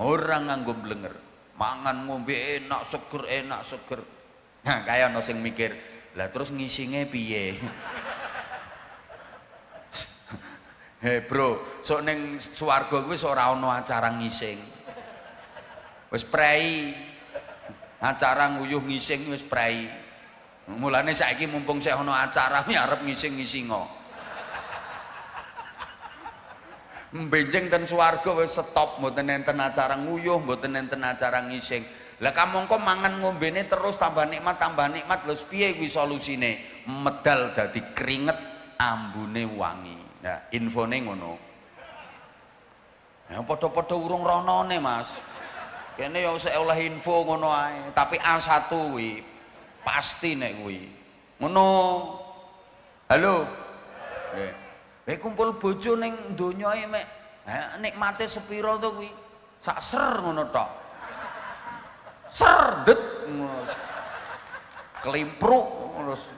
Orang nganggo blenger. Mangan ngombe enak seger. Nah, kaya ana sing mikir, lah terus ngisinge piye? Bro, sok ning swarga kuwi ora ana acara ngising. Wis prei. Acara nguyuh ngising wis prei. Mulane saiki mumpung sik ana acara arep ngising-ngisingo. benjing ten swarga wis stop, mboten enten acara nguyuh, mboten enten acara ngising. Lah kamangka mangan ngombene terus tambah nikmat lho piye kuwi solusine? Medal dadi keringet, ambune wangi. Nah, infone ngono. Ya padha-padha urung ronone, Mas. Kene ya sik oleh info ngono ae, tapi A1 kuwi pasti nek kuwi. Ngono. Halo. Nggih. Kumpul bojo ning donya e mek nikmate sepira to kuwi? Sak ser ngono tok. Serdet kelimpruk terus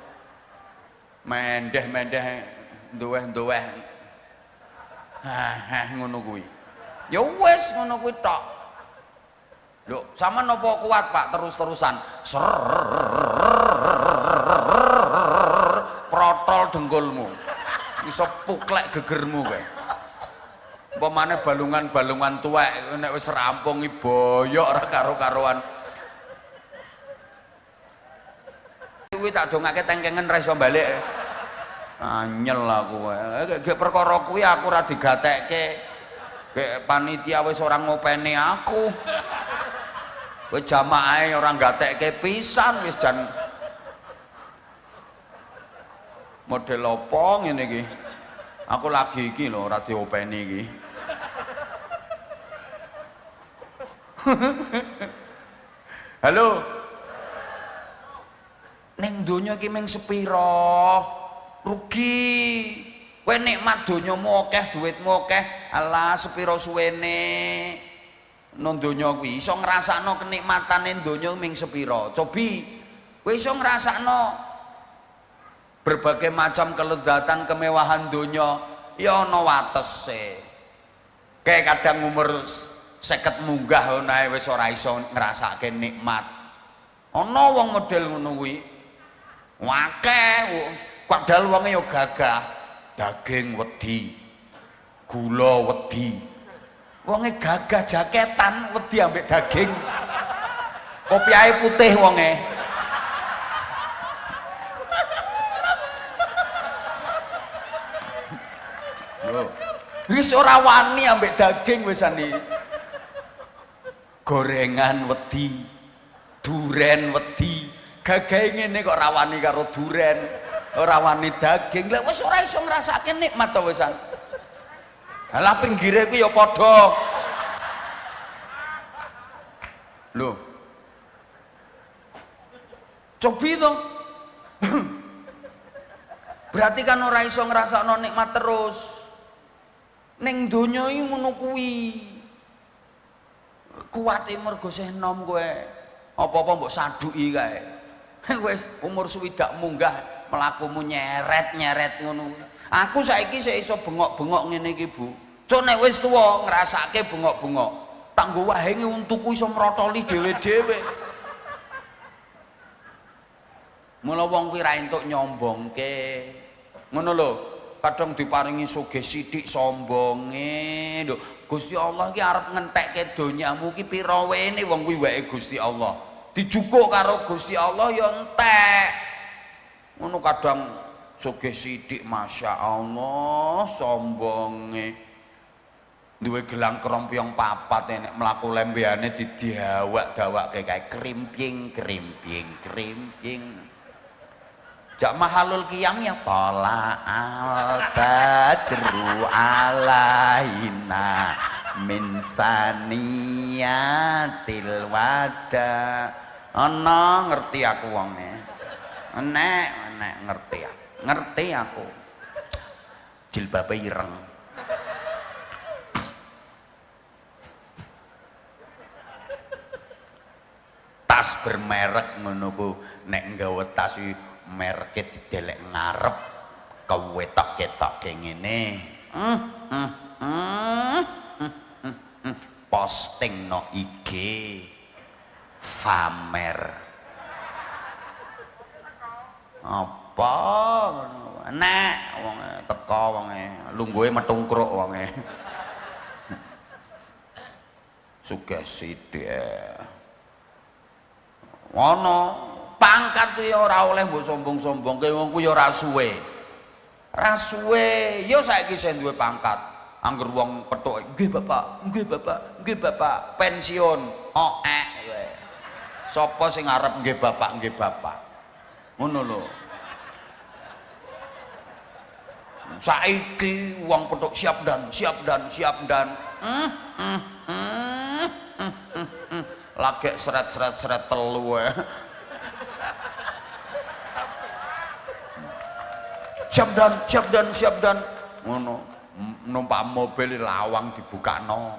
mendeh-mendeh nduweh-nduweh ngono kuwi ya wis ngono kuwi tok lho sampean napa kuat Pak terus-terusan protol dengkulmu iso puklek gegermu kowe umpamane balungan-balungan tuwek nek wis rampung iki boyok ora karo-karoan kuwi tak dongake tengkengen ra iso balik. Anyel aku wae. Gek perkara kuwi aku ora digatekke. Gek panitia wis ora ngopeni aku. Kowe jamaahe ora gatekke pisan wis jan model apa ngene iki. Aku lagi iki lho ora diopeni iki. Halo. Ning donya iki mung sepira rugi kowe nikmat donyamu akeh duitmu akeh alah sepira suwene nang donya kuwi iso ngrasakno kenikmatane donya mung sepira cobi kowe iso ngrasakno berbagai macam kelezatan kemewahan donya ya ana watese kayak kadang umur 50 munggah nae wis ora iso ngrasake nikmat ana wong model ngono kuwi wakeh padahal wonge ya gagah daging wedi gula wedi wonge gagah jaketan wedi ambek daging kopiahe putih wonge lho wis ora wani ambek daging wisane gorengan wedi duren wedi gagahe ngene kok rawani karo duren ora wani daging lha wis ora iso ngrasake nikmat to wisan lah pinggire kuwi ya padha lho cobi to berarti kan ora iso ngrasakno nikmat terus ning donya iki ngono kuwi kuwate mergo sih enom kowe apa-apa mbok saduki kae wis umur swidak munggah mlakumu nyeret-nyeret ngono. Aku saiki sik iso bengok-bengok ngene iki, Bu. Cuk nek wis tuwa ngrasake bengok-bengok. Tak nggo wahenge untuku iso mrotoli dhewe-dhewe. Mula wong kuwi ra entuk nyombongke. Ngono lho. Kadang diparingi sugih sithik sombonge. Lho, Gusti Allah ki arep ngentekke donyamu ki pira wene wong kuwi wae Gusti Allah. Dijukuk karo Gusti Allah ya entek ngono kadang sugih sithik Masya Allah sombonge duwe gelang krompiong papat nek mlaku lembeyane didiawak-dawakke kae krimping jak mahalul qiyam ya tala al badru alaina min saniyatil wada ana ngerti aku wonge nek ngerti aku jilbabe ireng tas bermerek ngono ku nek nggawe tas iki merke didelek ngarep kewetok-ketoke ngene posting no IG famer apa nek wong teko wonge lungguhe metungkruk wonge sugih sithik ono pangkat kuwi ora oleh mbok sombong-sombongke wong kuwi ora suwe yo saiki sing duwe pangkat Angger wong petuk, nggih Bapak, nggih Bapak, nggih Bapak, pensiun. Kowe. Sapa sing arep nggih Bapak, nggih Bapak? Ngono lho. Saiki wong petuk siap dan siap dan siap dan. Lagi seret telu siap dan ngono numpak mobil lawang dibukakno,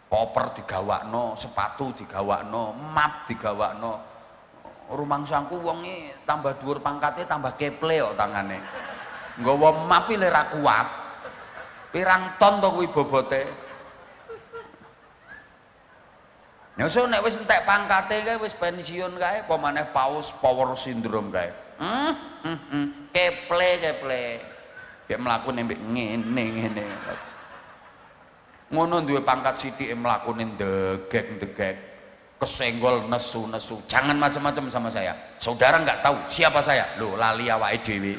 koper digawakno, sepatu digawakno, map digawakno. Rumangsangku wong iki tambah dhuwur pangkate tambah keple kok tangane. Nggawa map iki ora kuat. Pirang ton to kuwi bobote. Ya so nek wis entek pangkate kae wis pensiun kae apa maneh paus power syndrome kae. Keple kayak mlakune mbek ngene ngono duwe pangkat sithike mlakune ndegek kesenggol nesu jangan macam-macam sama saya. Saudara nggak tahu siapa saya lho, lali awake dhewe.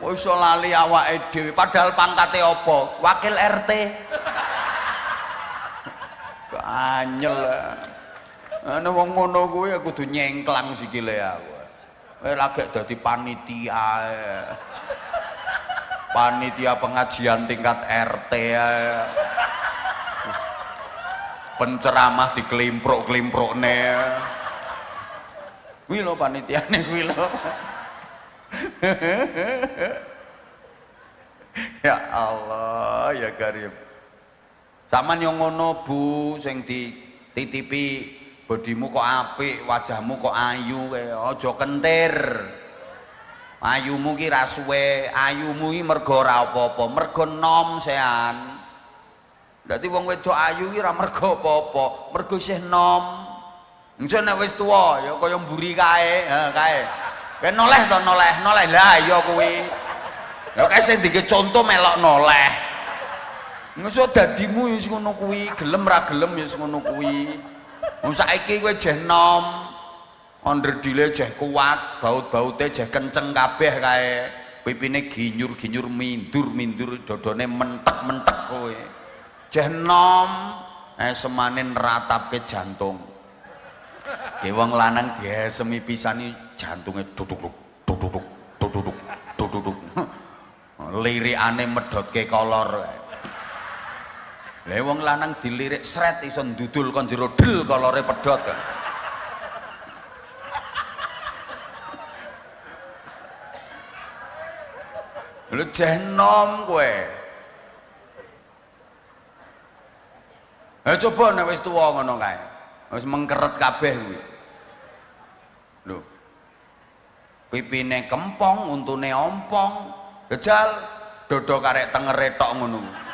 Kok iso lali awake dhewe padahal pangkate apa? Wakil RT. Anyel. Ana wong ngono kuwi kudu nyengklang sikile aku. Lagi dadi panitia. Panitia pengajian tingkat RT penceramah di kelimpruk-kelimprukne. Kuwi lho panitiane kuwi lho. Ya Allah ya Karim. Saman yang ngono Bu sing dititipi bodimu kok apik, wajahmu kok ayu kaya aja kentir. Ayumu ki ra suwe, ayumu ki mergo ora apa-apa, mergo nom sean. Dadi wong wedok ayu ki ra mergo apa-apa, mergo isih nom. Engko nek wis tuwa ya kaya mburi kae, kae. Kae noleh to noleh. Lah iya kuwi. Lah kae sing dike conto melok noleh. Engko dadimu ya ngono kuwi, gelem ra gelem ya ngono kuwi. Saiki kowe jeh nom, onderdile jeh kuat, baut-baute jeh kenceng kabeh kae. Pipine ginyur-ginyur mindur, dodone mentek-mentek kowe. Jeh nom, semane nratapke jantung. Ki wong lanang diesemi pisani jantunge duduk. Lirikane medhotke kolor kae. Lah wong lanang dilirik sret iso ndudul kon jero del kolore pedhot kan. Lho jenom kowe. Coba nek wis tuwa ngono kae. Wis mengkeret kabeh kuwi. Lho. Pipine kempong, untune ompong, gejal dodo karek tengere tok ngono.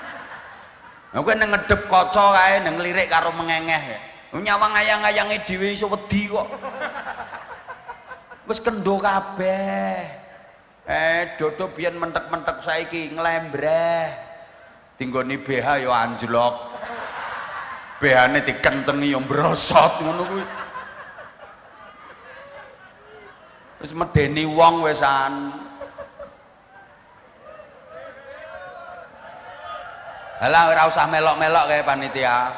Nah, kowe nang ngedep kaca kae nang ngelirik karo mengengeh. Nyawang ayang-ayange dhewe iso wedi kok. Wis kendho kabeh. Dodo biyen mentek-mentek saiki nglembreh. Dinggoni BH ya anjlok. BH-ne dikencengi ya mbrosot ngono kuwi. Wis medeni wong wisan. Halah ora usah melok-melok kayak panitia.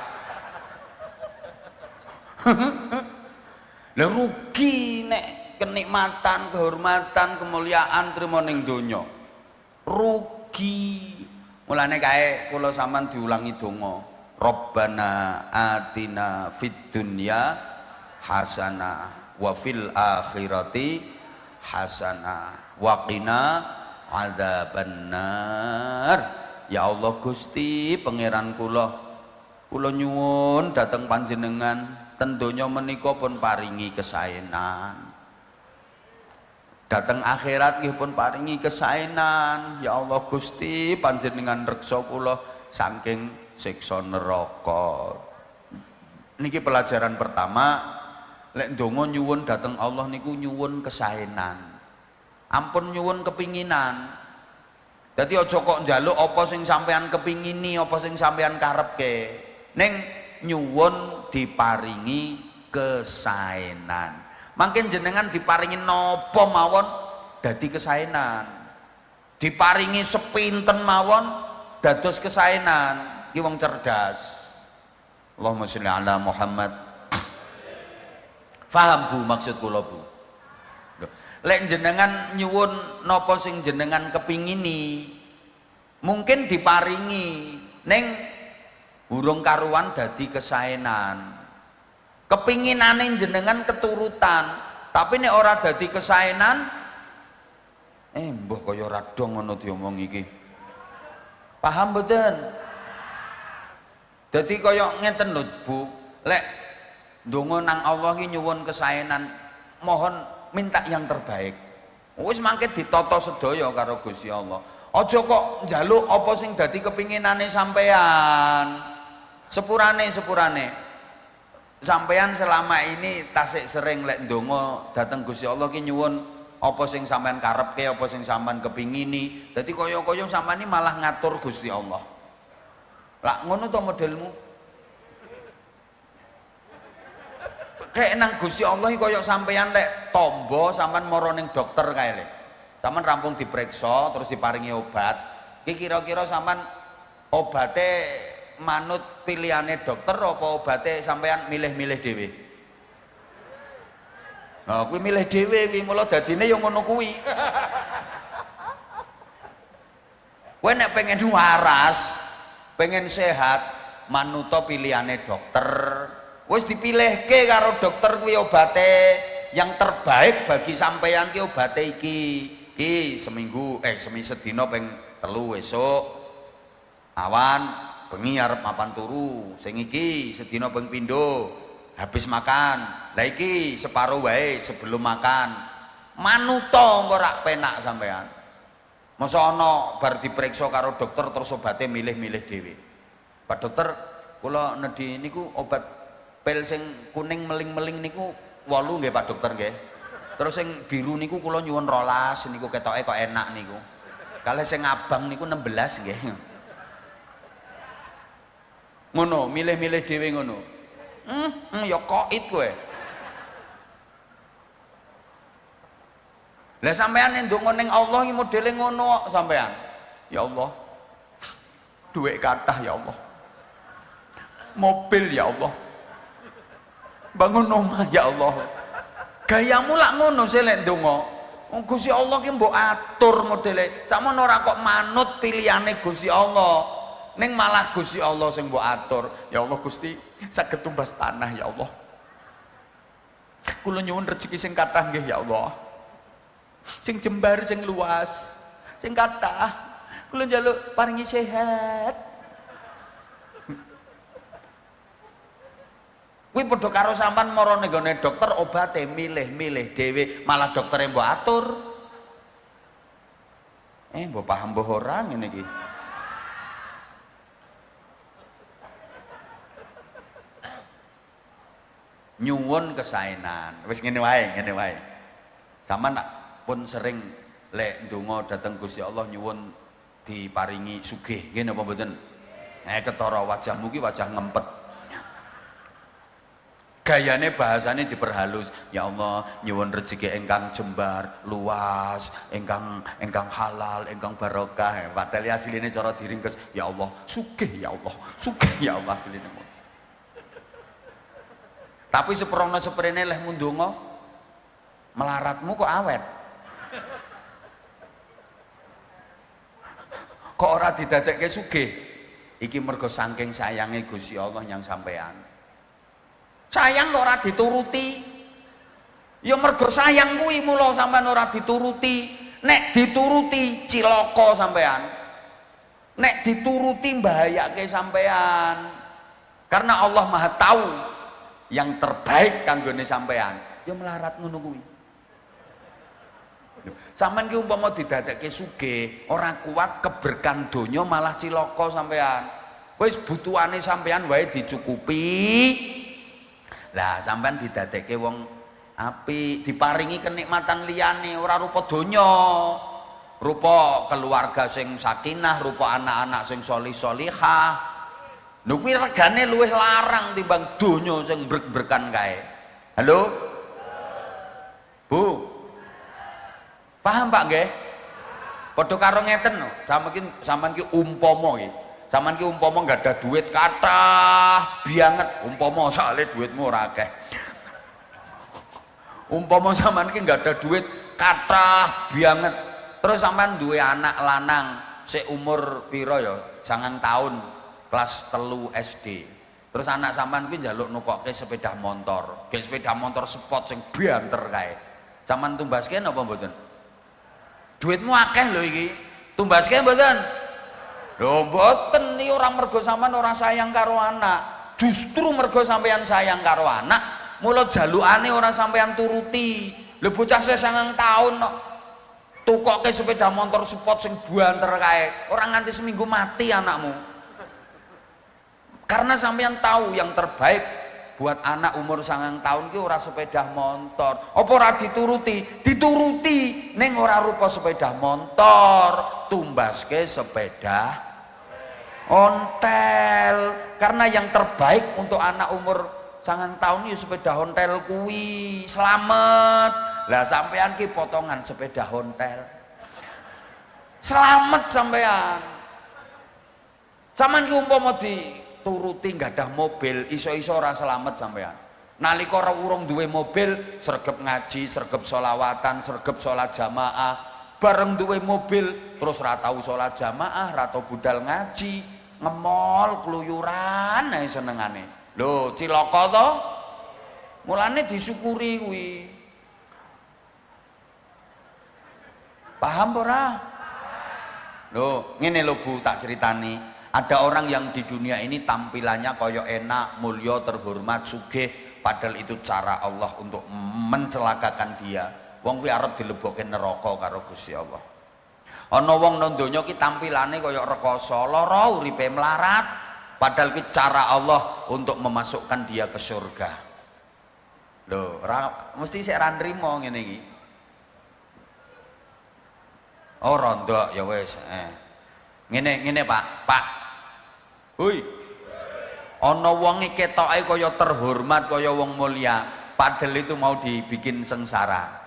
Lah rugi nek kenikmatan, kehormatan, kemuliaan trimo ning donya. Rugi. Mulane kae kula sampean diulangi donga. Rabbana atina fid dunya hasanah wa fil akhirati hasanah wa qina adzabannar. Ya Allah Gusti pangeran kula nyuwun dhateng panjenengan ten donya menika pun paringi kesaenan, dhateng akhirat nggih pun paringi kesaenan. Ya Allah Gusti panjenengan reksa kula saking siksa neraka. Niki pelajaran pertama, lek ndonga nyuwun dhateng Allah niku nyuwun kesaenan, ampun nyuwun kepinginan. Jadi aja kok njaluk apa sing sampean kepingini, apa sing sampean karepke. Ning nyuwun diparingi kesaenan. Mangken jenengan diparingi napa mawon dadi kesaenan, diparingi sepinten mawon dados kesaenan. Ki wong cerdas. Allahumma sholli ala Muhammad. Faham Bu maksud kula Bu? Lek jenengan nyuwun napa sing jenengan kepingini, mungkin diparingi ning burung karuan dadi kesaenan. Kepinginane jenengan keturutan, tapi nek ora dadi kesaenan, mbah kaya radong ngono diomong iki. Paham mboten? Dadi kaya ngeten lho Bu, lek ndonga nang Allah iki nyuwun kesaenan, mohon minta yang terbaik. Wis mangke ditata sedaya karo Gusti Allah. Aja kok njaluk apa sing dadi kepinginane sampean. Sepurane sampean selama ini tasik sering lek ndonga dateng Gusti Allah ki nyuwun apa sing sampean karepke, apa sing sampean kepingini. Dadi kaya-kaya sampean ini malah ngatur Gusti Allah. Lah ngono to modelmu? Kayak nang Gusti Allah iki kaya sampean lek tombo sampean mara ning dokter kae lho. Sampean rampung diperiksa terus diparingi obat. Iki kira-kira sampean obate manut pilihane dokter apa obate sampean milih-milih dhewe? Nah, kuwi milih dhewe kuwi, mula dadine ya ngono kuwi. Kowe nek pengen waras, pengen sehat, manuta pilihane dokter. Wis dipilihke karo dokter kuwi obate yang terbaik bagi sampean ki obate iki. Ki seminggu sedina ping 3 esuk. Awan bengi arep mapan turu. Sing iki sedina ping 5 habis makan. Lah iki separo wae sebelum makan. Manuta engko rak penak sampean. Masa ana bar diperiksa karo dokter terus obate milih-milih dhewe. Pak dokter, kula nedhi niku obat pil sing kuning meling-meling niku 8 nggih Pak dokter nggih. Terus sing biru niku kula nyuwun 12 niku ketoke kok enak niku. Kalih sing abang niku 16 nggih. Ngono, milih-milih dhewe ngono. Ya koit kowe. Lah sampean ndonga ning Allah iki modele ngono kok sampean. Ya Allah. Duit kathah ya Allah. Mobil ya Allah. Bangun omah ya Allah. Gayamu lak ngono sih lek ndonga. Wong Gusti Allah ki mbok atur modele. Sakmono ora kok manut pilihane Gusti Allah. Ning malah Gusti Allah sing mbok atur. Ya Allah Gusti, saged tumbas tanah ya Allah. Kula nyuwun rezeki sing kathah nggih ya Allah. Sing jembar sing luas, sing kathah. Kula njaluk paringi sehat. Kuwi padha karo sampean mara ning gone dokter obate milih-milih dhewe, malah doktere mbok atur. Mbok paham mbok ora ngene iki. Nyuwun kesaenan. Wis ngene wae, ngene wae. Sampeyan pun sering lek ndonga dhateng Gusti Allah nyuwun diparingi sugih, nggih napa mboten? Ketara wajahmu ki wajah ngempet. Gayane bahasane diperhalus. Ya Allah, nyuwun rezeki ingkang jembar, luas, ingkang halal, ingkang barokah. Padahal asline cara diringkes, ya Allah, sugih ya Allah, sugih ya Allah asline. Tapi seprene seprene leh mundonga melaratmu kok awet. Kok ora didadekke sugih? Iki mergo saking sayange Gusti Allah yang sampean. Sayang kok ora dituruti. Ya mergo sayang kuwi mula sampean ora dituruti. Nek dituruti cilaka sampean. Nek dituruti mbahayake sampean. Karena Allah Maha tahu yang terbaik kanggone sampean. Ya melarat ngono kuwi. Sampeyan ki umpama didadekke sugih, ora kuat keberkan donya malah cilaka sampean. Wis butuhane sampean wae dicukupi. Lah sampean didadekke wong apik, diparingi kenikmatan liyane ora rupa donya. Rupa keluarga sing sakinah, rupa anak-anak sing sholih-sholihah. Lho kuwi regane luwih larang timbang donya sing brek-brekan kae. Halo? Bu. Paham Pak nggih? Padha karo ngeten lho, sampean ki umpama iki. Sampean ki umpama enggak ada duit kathah banget, umpama soalé duitmu ora akeh. Umpama sampean ki enggak ada duit kathah banget. Terus sampean duwe anak lanang sik umur pira ya? 9 tahun, kelas 3 SD. Terus anak sampean kuwi njaluk nukokke sepeda motor. Ge sepeda motor sport sing banter kae. Sampean tumbaske napa mboten? Duitmu akeh lho iki. Tumbaske mboten? Lho mboten, iki ora mergo sampean ora sayang karo anak. Justru mergo sampean sayang karo anak, mula jalukane ora sampean turuti. Lho bocah 9 tahun kok tukokke sepeda motor sport sing banter kae, ora nganti seminggu mati anakmu. Karena sampean tahu yang terbaik buat anak umur 9 tahun ki ora sepeda motor. Apa ora dituruti? Dituruti, ning ora rupa sepeda motor, tumbaske sepeda ontel. Karena yang terbaik untuk anak umur 9 tahun ya sepeda ontel kuwi, selamat. Lah sampean ki potongan sepeda ontel. Selamat sampean. Sampean ki umpama dituruti nggak ada mobil, iso-iso ora selamat sampean. Nalika ora urung duwe mobil, sregep ngaji, sregep sholawatan, sregep sholat jamaah. Bareng duwe mobil, terus ora tau sholat jamaah, ora tau budal ngaji, ngemol, keluyuran ae senengane. Lho, cilaka to? Mulane disyukuri kuwi. Paham ora? Loh, ngene lho Bu, tak ceritani. Ada orang yang di dunia ini tampilannya kaya enak, mulia, terhormat, sugih, padahal itu cara Allah untuk mencelakakan dia. Wong kuwi arep dilebokke neraka karo Gusti Allah. Ana wong nang donya ki tampilane kaya rekoso, lara uripe melarat, padahal ki cara Allah untuk memasukkan dia ke surga. Loh, mesti sik ra nrimo ngene iki. Oh rondo ya wes. Ngene Pak. Hui. Ana wong iki ketoke kaya terhormat, kaya wong mulia, padahal itu mau dibikin sengsara.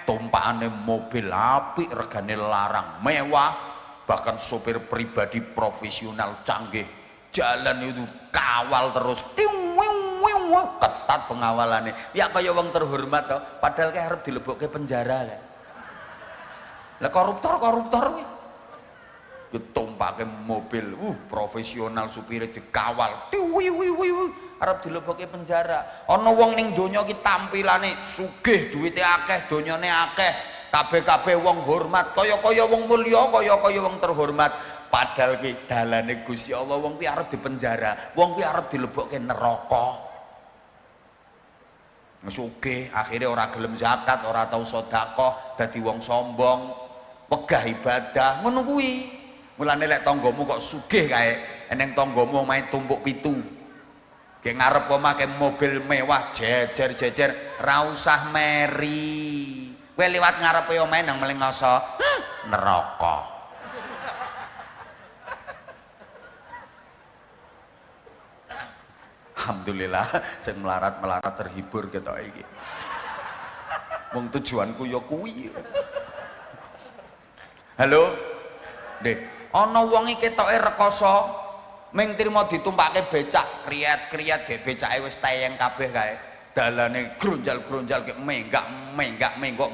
Tumpakane mobil apik, regane larang, mewah, bahkan sopir pribadi profesional canggih. Jalan itu kawal terus. Ketat pengawalannya. Ya kaya wong terhormat toh, padahal kayak arep dilebokke penjara kan. Lah koruptor kuwi ditumpake mobil profesional, supire dikawal arep dilebokke penjara. Ana wong ning donya ki tampilane sugih, duwite akeh, donyane akeh, kabeh-kabeh wong hormat, kaya-kaya wong mulya, kaya-kaya wong terhormat, padahal ki dalane Gusti Allah wong ki arep dipenjara, wong ki arep dilebokke neraka. Sugih akhirnya ora gelem zakat, ora tau sedekah, dadi wong sombong, wegah ibadah, ngono kuwi. Mulane lek tanggamu kok sugih kae, eneng tanggamu omahe tumpuk pitu. Ki ngarep omah ke mobil mewah jejer-jejer, ra usah meri. Kowe liwat ngarepe omahe nang Melengoso, neraka. Alhamdulillah, sing melarat-melarat terhibur ketok iki. Wong tujuanku ya kuwi. Halo? Dek, ana wong iki ketoke rekoso, ming trimo ditumpake becak, kriyat-kriyat ge becake wis tayeng kabeh kae. Dalane gronjal-gronjal ge menggak-menggok